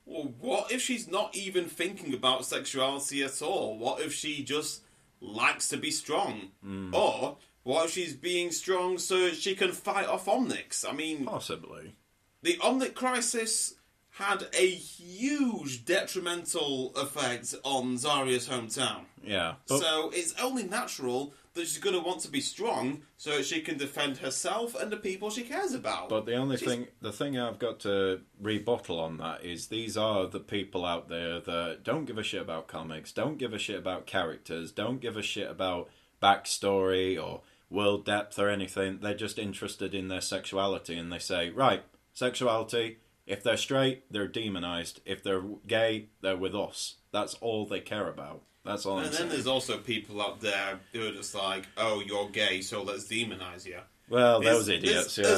Well, what if she's not even thinking about sexuality at all? What if she just likes to be strong? Or what if she's being strong so she can fight off Omnics? I mean, Possibly. the Omnic crisis had a huge detrimental effect on Zarya's hometown. Yeah. But So it's only natural that she's going to want to be strong so that she can defend herself and the people she cares about. But the thing I've got to rebuttal on that is these are the people out there that don't give a shit about comics, don't give a shit about characters, don't give a shit about backstory or world depth or anything. They're just interested in their sexuality and they say, right, sexuality, if they're straight, they're demonized. If they're gay, they're with us. That's all they care about. That's all I'm And then saying. there's also people out there who are just like, oh, you're gay, so let's demonize you. Well, There's- those idiots, there's yeah.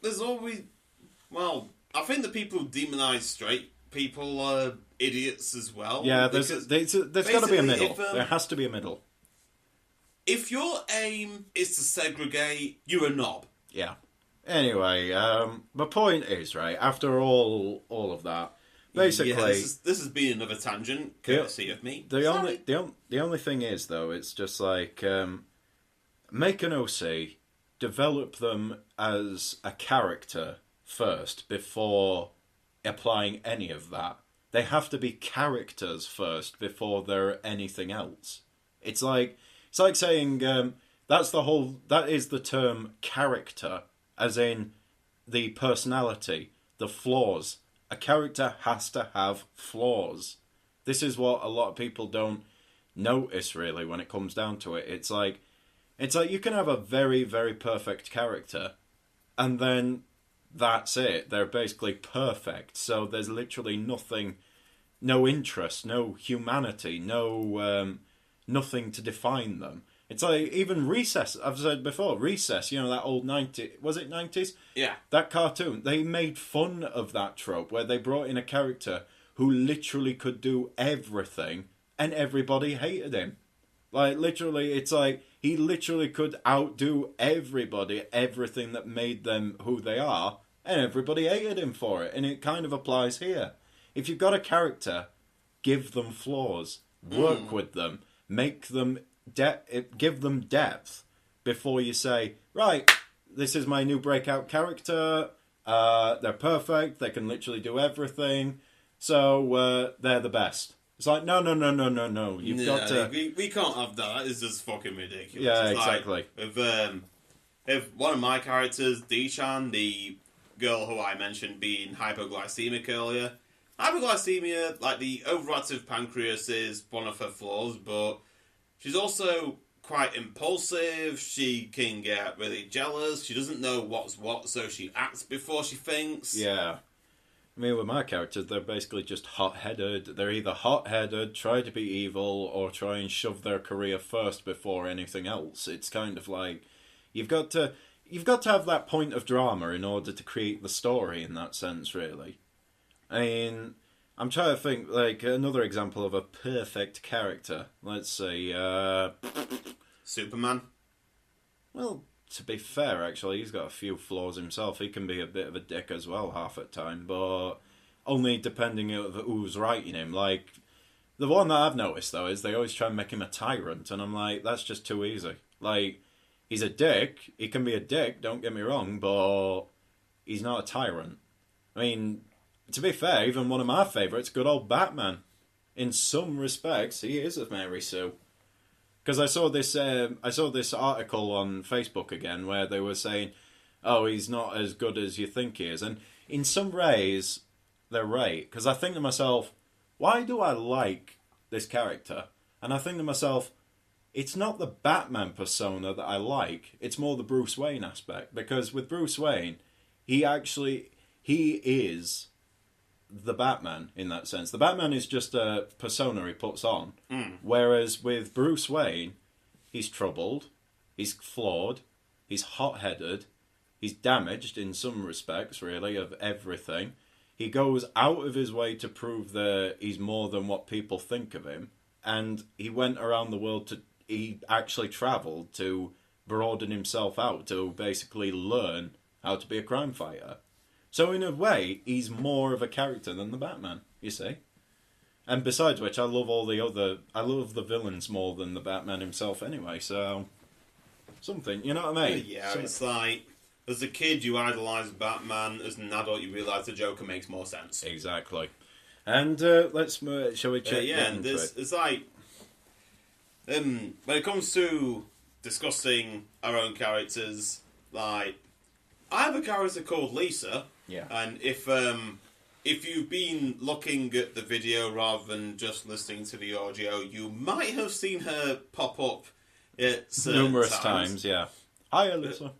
There's always, well, I think the people who demonize straight people are idiots as well. Yeah, because there's got to be a basically, middle. if, There has to be a middle. if your aim is to segregate, you're a knob. Yeah. Anyway, the point is, right, after all of that, basically... Yeah, this has been another tangent, courtesy of me. The Sorry. only thing is, though, it's just like, make an OC, develop them as a character first before applying any of that. They have to be characters first before they're anything else. It's like saying, that is the term character, as in the personality, the flaws. A character has to have flaws. This is what a lot of people don't notice, really, when it comes down to it. It's like you can have a very, very perfect character, and then that's it. They're basically perfect. So there's literally nothing, no interest, no humanity, no nothing to define them. It's like even Recess. I've said before, Recess. You know that old 90s. Was it 90s? Yeah. That cartoon. They made fun of that trope where they brought in a character who literally could do everything, and everybody hated him. Like literally, it's like he literally could outdo everybody, everything that made them who they are, and everybody hated him for it. And it kind of applies here. If you've got a character, give them flaws, work with them, make them. Give them depth before you say, right, this is my new breakout character, they're perfect, they can literally do everything, so they're the best. It's like, no, you've got to... We can't have that, it's just fucking ridiculous. Yeah, It's exactly. Like, if one of my characters, Dishan, the girl who I mentioned being hypoglycemic earlier, hypoglycemia, like the overactive pancreas is one of her flaws, but she's also quite impulsive. She can get really jealous. She doesn't know what's what, so she acts before she thinks. Yeah. I mean, with my characters, they're basically just hot-headed. They're either hot-headed, try to be evil, or try and shove their career first before anything else. It's kind of like you've got to have that point of drama in order to create the story in that sense, really. I mean, I'm trying to think, like, another example of a perfect character. Let's say, Superman. well, to be fair, actually, he's got a few flaws himself. He can be a bit of a dick as well half the time, but only depending on who's writing him. Like, the one that I've noticed, though, is they always try and make him a tyrant, and I'm like, that's just too easy. Like, he's a dick. He can be a dick, don't get me wrong, but he's not a tyrant. I mean, to be fair, even one of my favourites, good old Batman. In some respects, he is a Mary Sue. Because I saw this article on Facebook again where they were saying, oh, he's not as good as you think he is. And in some ways, they're right. Because I think to myself, why do I like this character? And I think to myself, it's not the Batman persona that I like. It's more the Bruce Wayne aspect. Because with Bruce Wayne, he is the Batman in that sense. The Batman is just a persona he puts on. Whereas with Bruce Wayne, he's troubled, he's flawed, he's hot-headed, he's damaged in some respects, really, of everything. He goes out of his way to prove that he's more than what people think of him. And he went around the world he actually travelled to broaden himself out, to basically learn how to be a crime fighter. So in a way, he's more of a character than the Batman, you see. And besides which, I love the villains more than the Batman himself anyway, so something, you know what I mean? Yeah, it's like, as a kid you idolise Batman, as an adult you realise the Joker makes more sense. Exactly. And shall we check? And it's like, when it comes to discussing our own characters, like, I have a character called Lisa. Yeah. And if you've been looking at the video rather than just listening to the audio, you might have seen her pop up at numerous times. Yeah. Hiya, Lisa.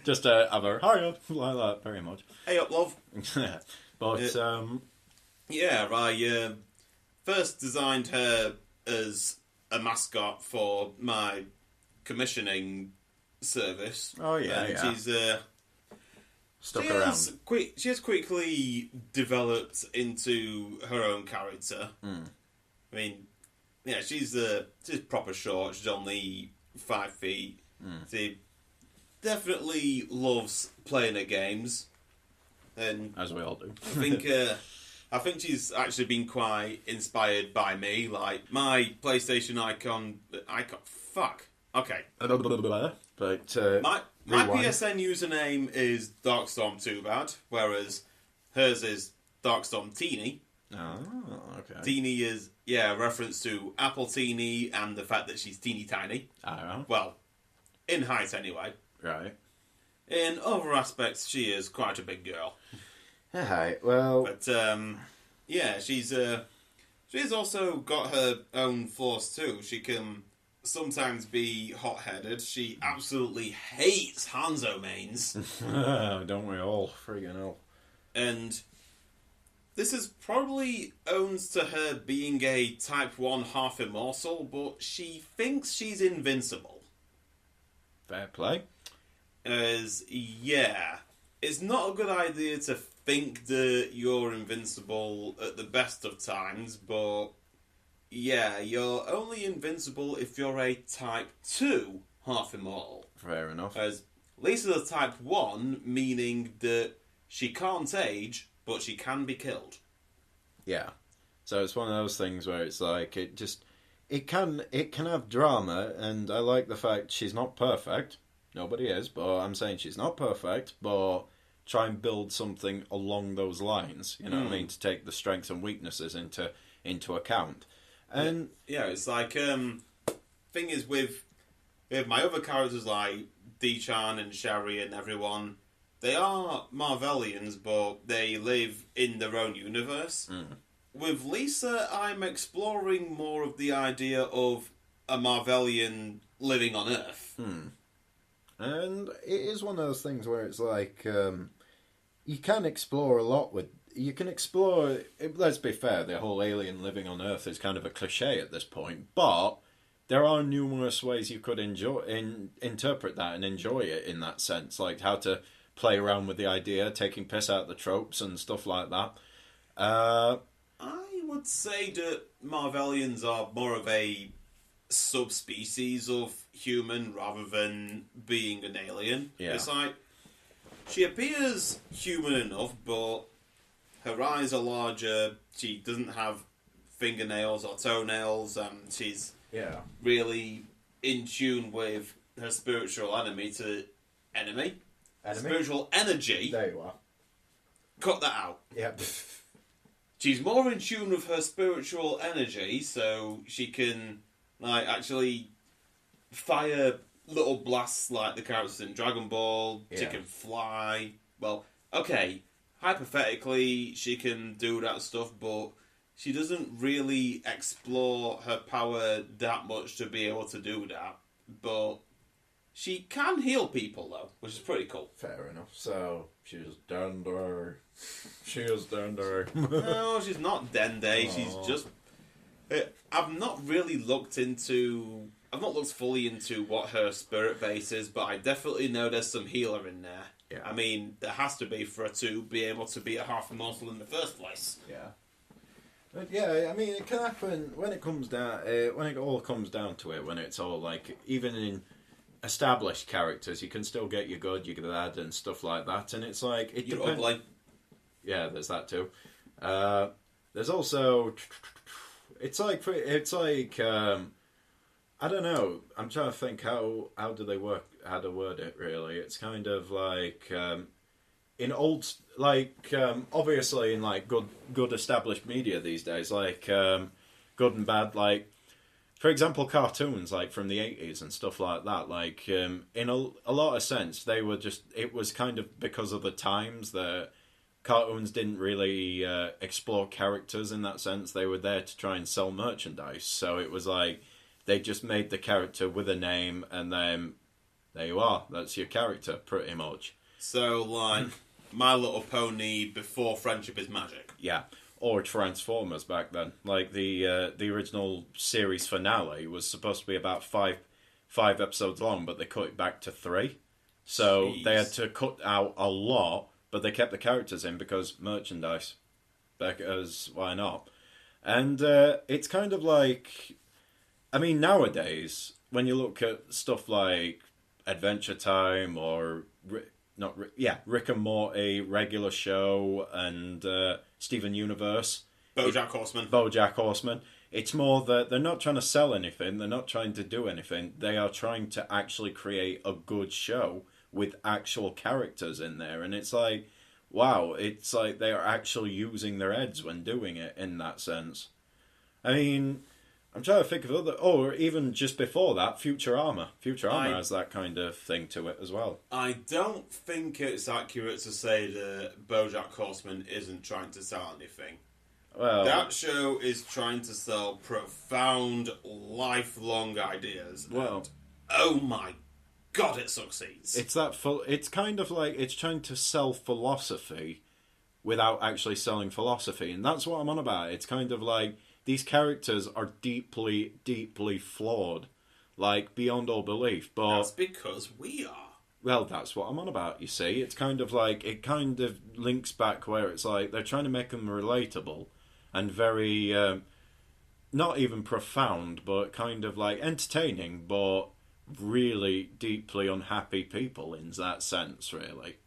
Just other hiya, like that, very much. Hey up, love. But yeah, I first designed her as a mascot for my commissioning service. Oh yeah, and yeah. She's stuck around. She has quickly developed into her own character. I mean, yeah, she's proper short. She's only 5 feet. She definitely loves playing at games, and as we all do. I think she's actually been quite inspired by me. Like my PlayStation icon. Fuck. Okay. But my PSN username is Darkstorm2Bad, whereas hers is Darkstorm Teeny. Oh, okay. Teeny is a reference to Apple Teeny and the fact that she's teeny tiny. Oh. Well, in height anyway. Right. In other aspects, she is quite a big girl. Alright, well... But, she's also got her own flaws too. She can sometimes be hot-headed. She absolutely hates Hanzo mains. Don't we all? Friggin' hell. And this is probably owns to her being a Type 1 half-immortal, but she thinks she's invincible. Fair play. It's not a good idea to think that you're invincible at the best of times, but you're only invincible if you're a Type 2 half-immortal. Fair enough. As Lisa's a Type 1, meaning that she can't age, but she can be killed. Yeah. So it's one of those things where it's like, it can have drama, and I like the fact she's not perfect. Nobody is, but I'm saying she's not perfect, but try and build something along those lines, you know what I mean, to take the strengths and weaknesses into account. And it's like thing is with my other characters like D-Chan and Sherry and everyone, they are Marvelians, but they live in their own universe. With Lisa, I'm exploring more of the idea of a Marvelian living on Earth. And it is one of those things where it's like, you can explore a lot with... You can explore... Let's be fair, the whole alien living on Earth is kind of a cliche at this point, but there are numerous ways you could interpret that and enjoy it in that sense, like how to play around with the idea, taking piss out of the tropes and stuff like that. I would say that Marvelians are more of a subspecies of human rather than being an alien. Yeah. It's like, she appears human enough, but her eyes are larger, she doesn't have fingernails or toenails, and she's really in tune with her spiritual enemy. Spiritual energy. There you are. Cut that out. Yep. She's more in tune with her spiritual energy, so she can actually fire little blasts like the characters in Dragonball. She Yeah. can fly. Well, okay, hypothetically, she can do that stuff, but she doesn't really explore her power that much to be able to do that. But she can heal people, though, which is pretty cool. Fair enough. So she's Dender. She is Dender. No, she's not Dende. She's just. I've not really looked into. I've not looked fully into what her spirit base is, but I definitely know there's some healer in there. Yeah. I mean, there has to be for her to be able to be a half immortal in the first place. Yeah. But yeah, I mean, it can happen when it comes down. When it all comes down to it, when it's all like, even in established characters, you can still get your good, your bad, and stuff like that. And it's like it You're depends. ugly. Yeah, there's that too. There's also. It's like I don't know. I'm trying to think how do they work, how to word it. Really, it's kind of like in old, like obviously in like good established media these days, like good and bad. Like for example, cartoons like from the 80s and stuff like that. Like in a lot of sense, they were just. It was kind of because of the times that. Cartoons didn't really explore characters in that sense. They were there to try and sell merchandise. So it was like they just made the character with a name, and then there you are. That's your character, pretty much. So, like, My Little Pony before Friendship is Magic. Yeah, or Transformers back then. Like the original series finale was supposed to be about five episodes long, but they cut it back to 3. So Jeez. they had to cut out a lot. But they kept the characters in because merchandise. Because why not? And it's kind of like... I mean, nowadays, when you look at stuff like Adventure Time or... Rick and Morty, Regular Show, and Steven Universe. BoJack Horseman. It's more that they're not trying to sell anything. They're not trying to do anything. They are trying to actually create a good show with actual characters in there, and it's like, wow, it's like they are actually using their heads when doing it in that sense. I mean, I'm trying to think of other, or even just before that, Futurama. Futurama has that kind of thing to it as well. I don't think it's accurate to say that BoJack Horseman isn't trying to sell anything. Well, That show is trying to sell profound, lifelong ideas. Well, and, oh my God, it succeeds. it's kind of like it's trying to sell philosophy without actually selling philosophy, and that's what I'm on about. It's kind of like these characters are deeply, deeply flawed, like beyond all belief. But that's because we are. Well, that's what I'm on about, you see. It's kind of like, it kind of links back where it's like they're trying to make them relatable and very, not even profound, but kind of like entertaining, but really deeply unhappy people in that sense, really.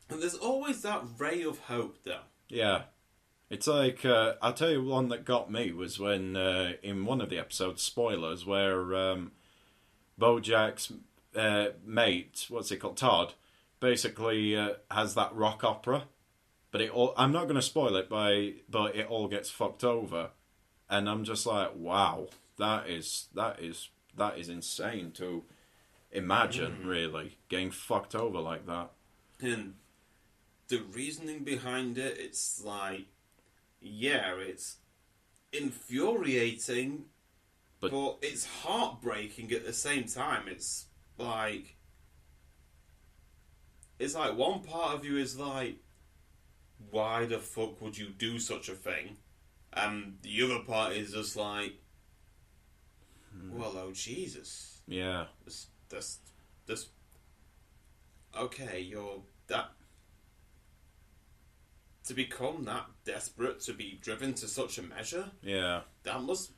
And there's always that ray of hope, though. Yeah. It's like, I'll tell you one that got me was when, in one of the episodes, spoilers, where Bojack's mate, what's it called, Todd, basically has that rock opera, but I'm not going to spoil it, but it all gets fucked over, and I'm just like, wow, that is insane to imagine, really, getting fucked over like that. And the reasoning behind it, it's like, yeah, it's infuriating, but it's heartbreaking at the same time. It's like one part of you is like, why the fuck would you do such a thing? And the other part is just like, well, oh Jesus. Yeah. That's okay, you're that to become that desperate, to be driven to such a measure. Yeah. That must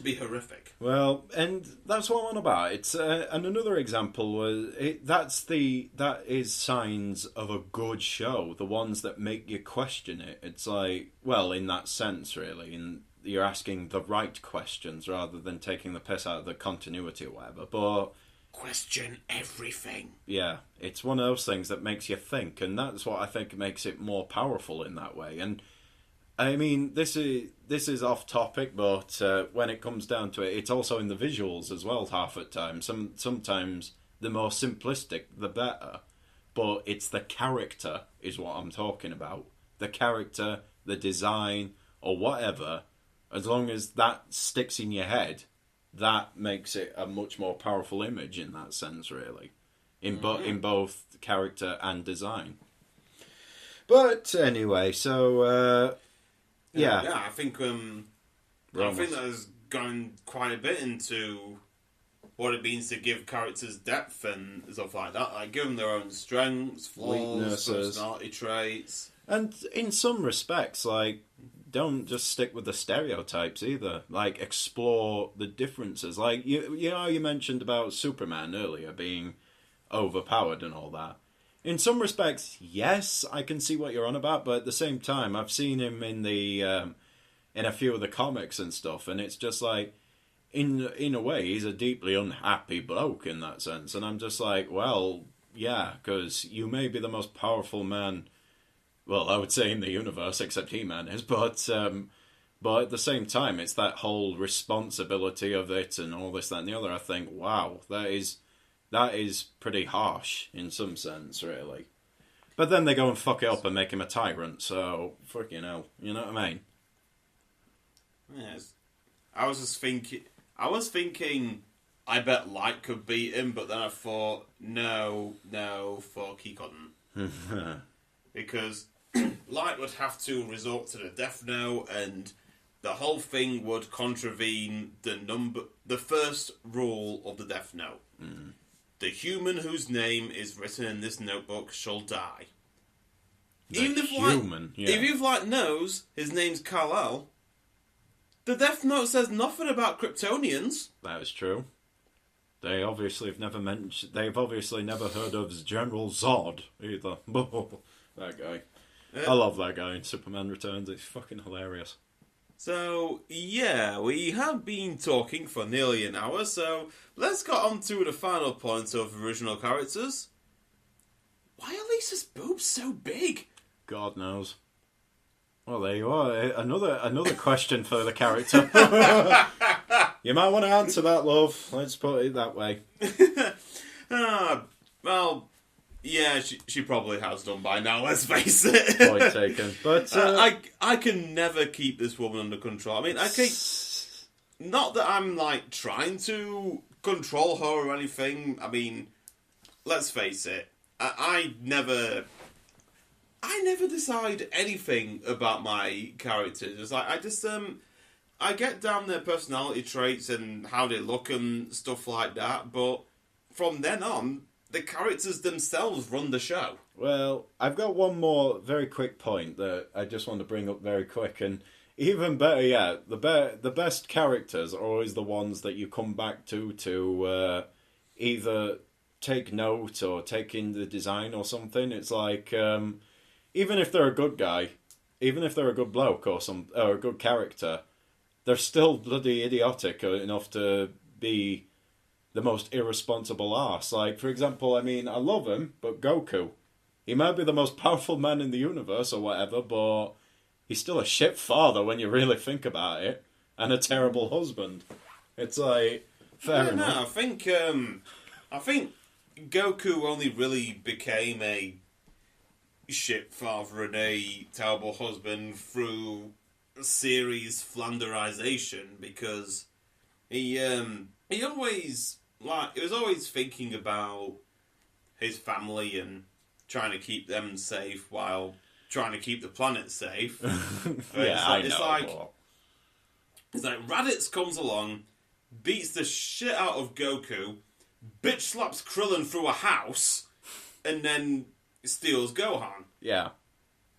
be horrific. Well, and that's what I'm on about. It's and another example was that is signs of a good show. The ones that make you question it. It's like, well, in that sense, really, and you're asking the right questions rather than taking the piss out of the continuity or whatever. But question everything. Yeah, it's one of those things that makes you think, and that's what I think makes it more powerful in that way. And I mean, this is off topic, but when it comes down to it, it's also in the visuals as well. Half the time, sometimes the more simplistic, the better. But it's the character is what I'm talking about. The character, the design, or whatever. As long as that sticks in your head, that makes it a much more powerful image in that sense, really. In both character and design. But anyway, so yeah. Yeah, I think that has gone quite a bit into what it means to give characters depth and stuff like that. Like, give them their own strengths, flaws, Weaknesses, personality traits. And in some respects, like, don't just stick with the stereotypes either. Like, explore the differences. Like, you know, you mentioned about Superman earlier being overpowered and all that. In some respects, yes, I can see what you're on about, but at the same time, I've seen him in the in a few of the comics and stuff, and it's just like, in a way, he's a deeply unhappy bloke in that sense, and I'm just like, well, yeah, because you may be the most powerful man, well, I would say in the universe, except He-Man is, but at the same time, it's that whole responsibility of it and all this, that, and the other. I think, wow, that is pretty harsh in some sense, really. But then they go and fuck it up and make him a tyrant, so fucking hell, you know what I mean? Yes. I was thinking, I bet Light could beat him, but then I thought, no, fuck, he couldn't. Because Light would have to resort to the Death Note, and the whole thing would contravene the first rule of the Death Note. Mm. The human whose name is written in this notebook shall die. Even if Light knows his name's Kal-El, the Death Note says nothing about Kryptonians. That is true. They've obviously never heard of General Zod either. That guy. I love that guy in Superman Returns. It's fucking hilarious. So, yeah, we have been talking for nearly an hour, so let's get on to the final point of original characters. Why are Lisa's boobs so big? God knows. Well, there you are. Another question for the character. You might want to answer that, love. Let's put it that way. Well, yeah, she probably has done by now, let's face it. Point taken. But I can never keep this woman under control. I mean, not that I'm, like, trying to control her or anything. I mean, let's face it. I never decide anything about my characters. It's like, I get down their personality traits and how they look and stuff like that, but from then on, the characters themselves run the show. Well, I've got one more very quick point that I just want to bring up very quick, and even better yet, the best characters are always the ones that you come back to either take note or take in the design or something. It's like, even if they're a good guy, even if they're a good bloke or a good character, they're still bloody idiotic enough to be the most irresponsible arse. Like, for example, I mean, I love him, but Goku. He might be the most powerful man in the universe or whatever, but he's still a shit father when you really think about it, and a terrible husband. It's like, fair enough. No, I think Goku only really became a shit father and a terrible husband through series Flanderisation, because he always, like, he was always thinking about his family and trying to keep them safe while trying to keep the planet safe. It's like Raditz comes along, beats the shit out of Goku, bitch slaps Krillin through a house, and then steals Gohan. Yeah.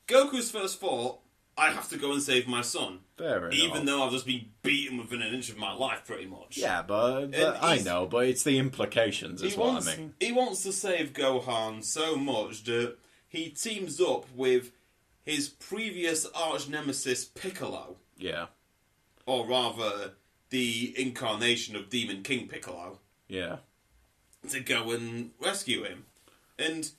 Goku's first thought, I have to go and save my son. Fair enough. Even though I've just been beaten within an inch of my life, pretty much. Yeah, but I know, but it's the implications is what I mean. He wants to save Gohan so much that he teams up with his previous arch-nemesis Piccolo. Yeah. Or rather, the incarnation of Demon King Piccolo. Yeah. To go and rescue him. And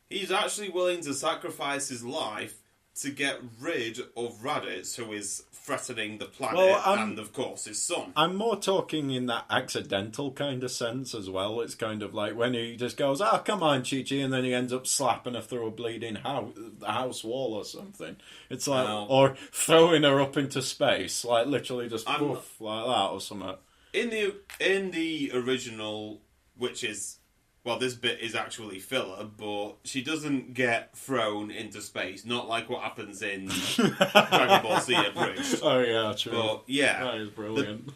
he's actually willing to sacrifice his life to get rid of Raditz, who is threatening the planet and, of course, his son. I'm more talking in that accidental kind of sense as well. It's kind of like when he just goes, "Oh, come on, Chi-Chi," and then he ends up slapping her through a bleeding house wall or something. It's like, or throwing her up into space, like literally just woof, like that or something. In the original, which is... Well, this bit is actually filler, but she doesn't get thrown into space. Not like what happens in Dragon Ball Z Abridged. Oh, yeah, true. But, yeah. That is brilliant.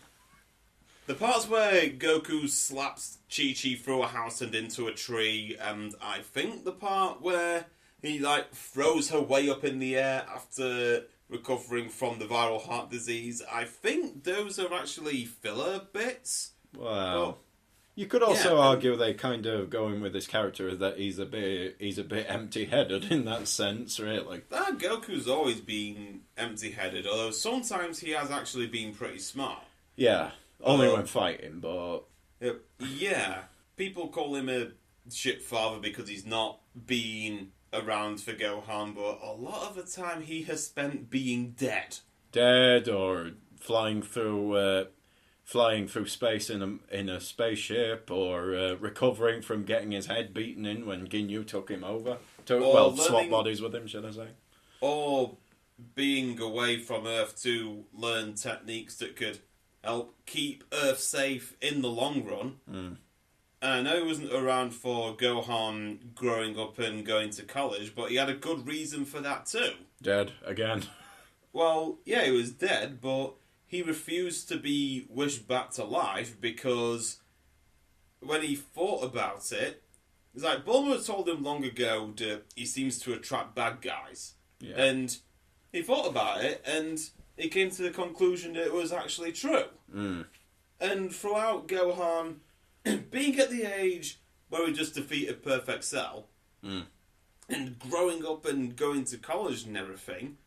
The parts where Goku slaps Chi-Chi through a house and into a tree, and I think the part where he, like, throws her way up in the air after recovering from the viral heart disease, I think those are actually filler bits. Wow. But, you could also argue they kind of going with this character that he's a bit empty-headed in that sense, really. Goku's always been empty-headed, although sometimes he has actually been pretty smart. Yeah, only when fighting, but... Yeah, people call him a shit father because he's not been around for Gohan, but a lot of the time he has spent being dead. Dead, or flying through space in a spaceship, or recovering from getting his head beaten in when Ginyu took him over. Swap bodies with him, should I say? Or being away from Earth to learn techniques that could help keep Earth safe in the long run. Mm. And I know he wasn't around for Gohan growing up and going to college, but he had a good reason for that too. Dead, again. Well, yeah, he was dead, but he refused to be wished back to life because when he thought about it, it's like Bulma had told him long ago that he seems to attract bad guys. Yeah. And he thought about it and he came to the conclusion that it was actually true. Mm. And throughout Gohan being at the age where he just defeated Perfect Cell and growing up and going to college and everything,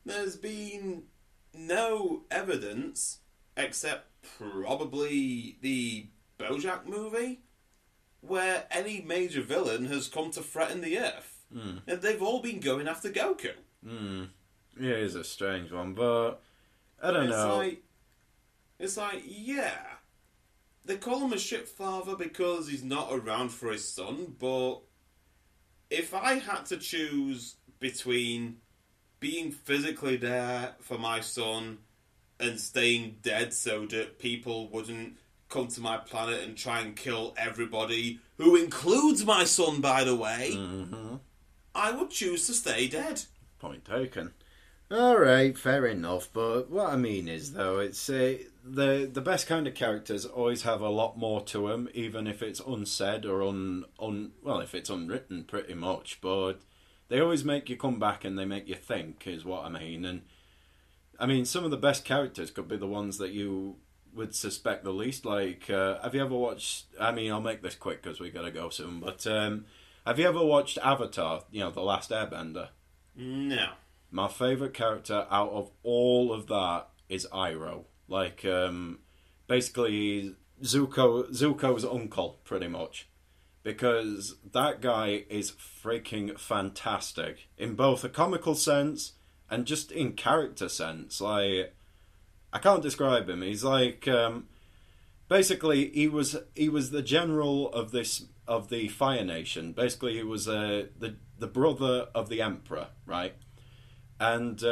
there's been no evidence, except probably the BoJack movie, where any major villain has come to threaten the Earth. Mm. And they've all been going after Goku. Mm. Yeah, it is a strange one, but I don't know. It's like, yeah, they call him a shit father because he's not around for his son, but if I had to choose between being physically there for my son and staying dead so that people wouldn't come to my planet and try and kill everybody, who includes my son, by the way, I would choose to stay dead. Point taken. Alright, fair enough, but what I mean is, though, it's the best kind of characters always have a lot more to them, even if it's unsaid or if it's unwritten, pretty much, but they always make you come back and they make you think, is what I mean. And I mean, some of the best characters could be the ones that you would suspect the least. Like, have you ever watched... I mean, I'll make this quick because we got to go soon, but have you ever watched Avatar, The Last Airbender? No. My favourite character out of all of that is Iroh. Like, basically, Zuko's uncle, pretty much. Because that guy is freaking fantastic. In both a comical sense and just in character sense. Like, I can't describe him. He's like, basically, he was the general of the Fire Nation. Basically, he was the brother of the Emperor, right? And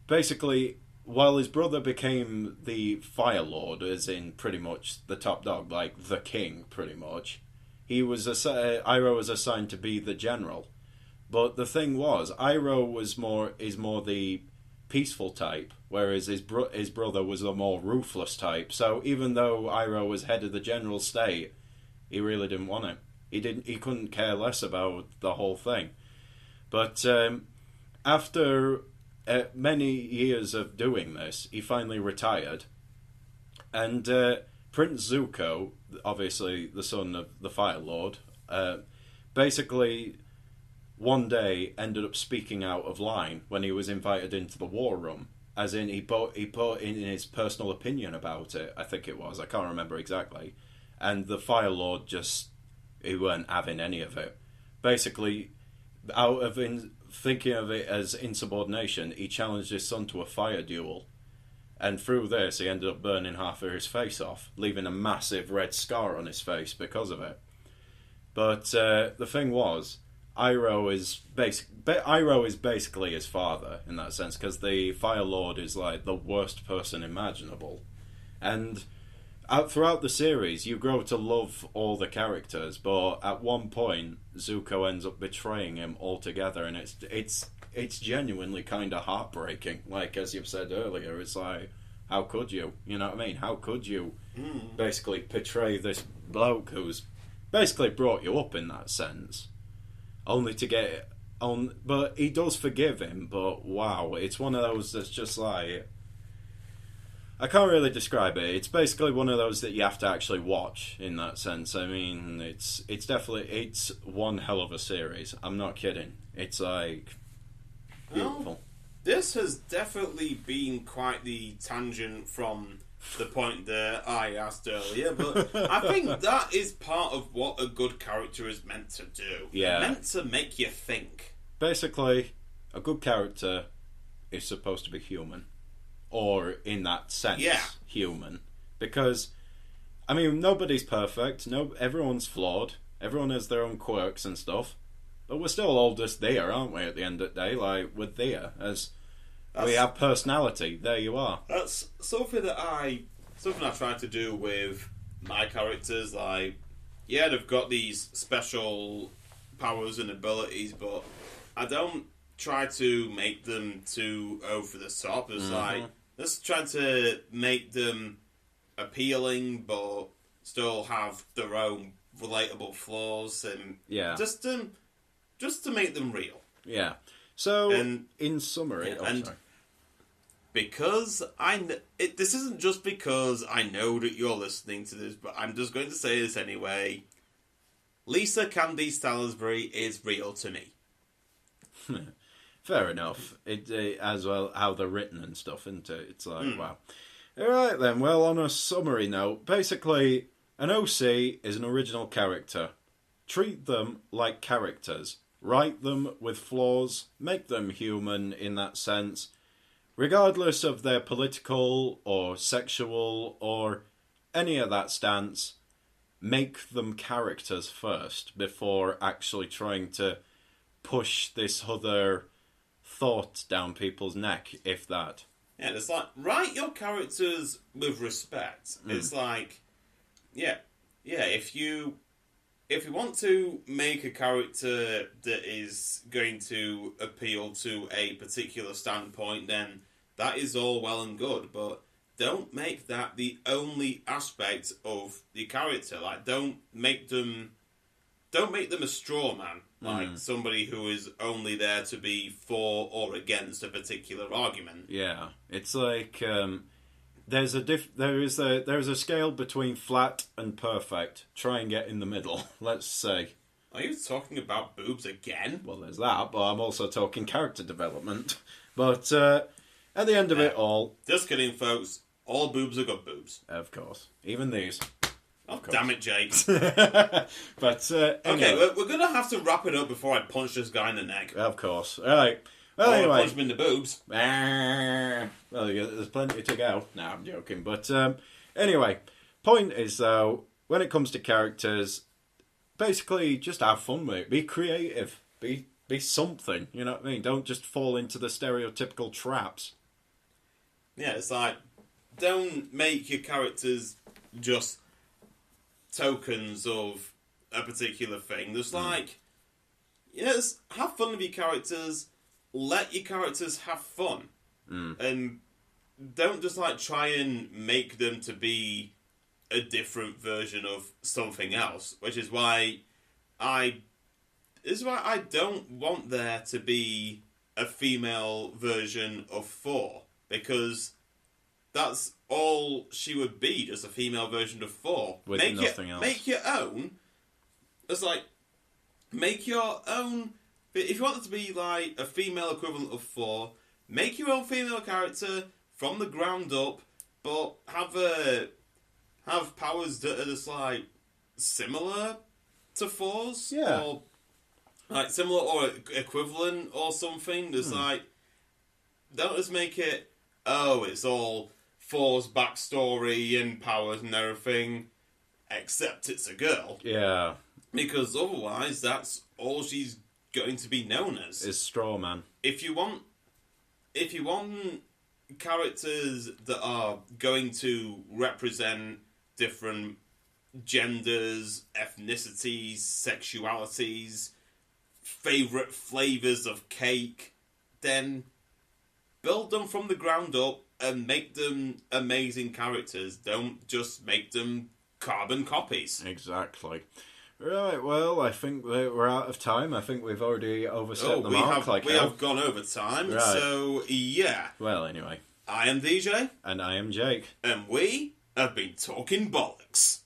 basically, while his brother became the Fire Lord, as in pretty much the top dog, like the king, pretty much, Iroh was assigned to be the general. But the thing was, Iroh is more the peaceful type, whereas his brother was the more ruthless type. So even though Iroh was head of the general state, he really didn't want it. He couldn't care less about the whole thing. But after many years of doing this, he finally retired. And Prince Zuko, obviously the son of the Fire Lord, basically one day ended up speaking out of line when he was invited into the war room. As in, he put in his personal opinion about it, I think it was. I can't remember exactly. And the Fire Lord he weren't having any of it. Basically, thinking of it as insubordination, he challenged his son to a fire duel. And through this, he ended up burning half of his face off, leaving a massive red scar on his face because of it. But the thing was, Iroh is basically his father in that sense, because the Fire Lord is like the worst person imaginable. And throughout the series, you grow to love all the characters, but at one point, Zuko ends up betraying him altogether, and it's genuinely kind of heartbreaking. Like, as you've said earlier, it's like, how could you? You know what I mean? How could you basically betray this bloke who's basically brought you up in that sense, only to get on? But he does forgive him, but wow, it's one of those that's just like, I can't really describe it. It's basically one of those that you have to actually watch in that sense. I mean, it's definitely one hell of a series. I'm not kidding. It's like beautiful. Well, this has definitely been quite the tangent from the point that I asked earlier, but I think that is part of what a good character is meant to do. Yeah. Meant to make you think. Basically, a good character is supposed to be human. Or, in that sense, human. Because, I mean, nobody's perfect. Everyone's flawed. Everyone has their own quirks and stuff. But we're still all just there, aren't we, at the end of the day? Like, we're there. We have personality. There you are. That's something I try to do with my characters. Like, yeah, they've got these special powers and abilities, but I don't try to make them too over the top. It's like, let's try to make them appealing, but still have their own relatable flaws, and just to make them real. Yeah. So, in summary, because this isn't just because I know that you're listening to this, but I'm just going to say this anyway. Lisa Candy Salisbury is real to me. Fair enough. It as well how they're written and stuff, isn't it? It's like, wow. Alright then, well, on a summary note, basically, an OC is an original character. Treat them like characters. Write them with flaws. Make them human in that sense. Regardless of their political or sexual or any of that stance, make them characters first before actually trying to push this other thought down people's neck, if that. Yeah, it's like, write your characters with respect. It's like, if you want to make a character that is going to appeal to a particular standpoint, then that is all well and good, but don't make that the only aspect of the character. Like, don't make them a straw man. Like, somebody who is only there to be for or against a particular argument. Yeah, it's like there is a scale between flat and perfect. Try and get in the middle. Let's say. Are you talking about boobs again? Well, there's that, but I'm also talking character development. But at the end of it all, just kidding, folks. All boobs are good boobs. Of course, even these. Oh, damn it, Jake. But anyway. Okay, we're going to have to wrap it up before I punch this guy in the neck. Of course. All right. Well, anyway. Punch him in the boobs. Well, there's plenty to go. No, I'm joking. But anyway, point is, though, when it comes to characters, basically just have fun with it. Be creative. Be something. You know what I mean? Don't just fall into the stereotypical traps. Yeah, it's like, don't make your characters just tokens of a particular thing. There's like, yes, have fun with your characters, let your characters have fun, and don't just like try and make them to be a different version of something else, which is why I don't want there to be a female version of Thor, because that's all she would be, just a female version of Thor. With nothing else. Make your own. It's like, make your own. If you want it to be like a female equivalent of Thor, make your own female character from the ground up, but have powers that are just like similar to Thor's. Yeah. Or like similar or equivalent or something. There's like, don't just make it, oh, it's all Thor's backstory and powers and everything, except it's a girl. Yeah. Because otherwise, that's all she's going to be known as. Is Straw Man. If you want characters that are going to represent different genders, ethnicities, sexualities, favourite flavours of cake, then build them from the ground up and make them amazing characters. Don't just make them carbon copies. Exactly. Right, well, I think that we're out of time. I think we've already overstepped the mark. We have gone over time, right. So yeah. Well, anyway. I am DJ. And I am Jake. And we have been talking bollocks.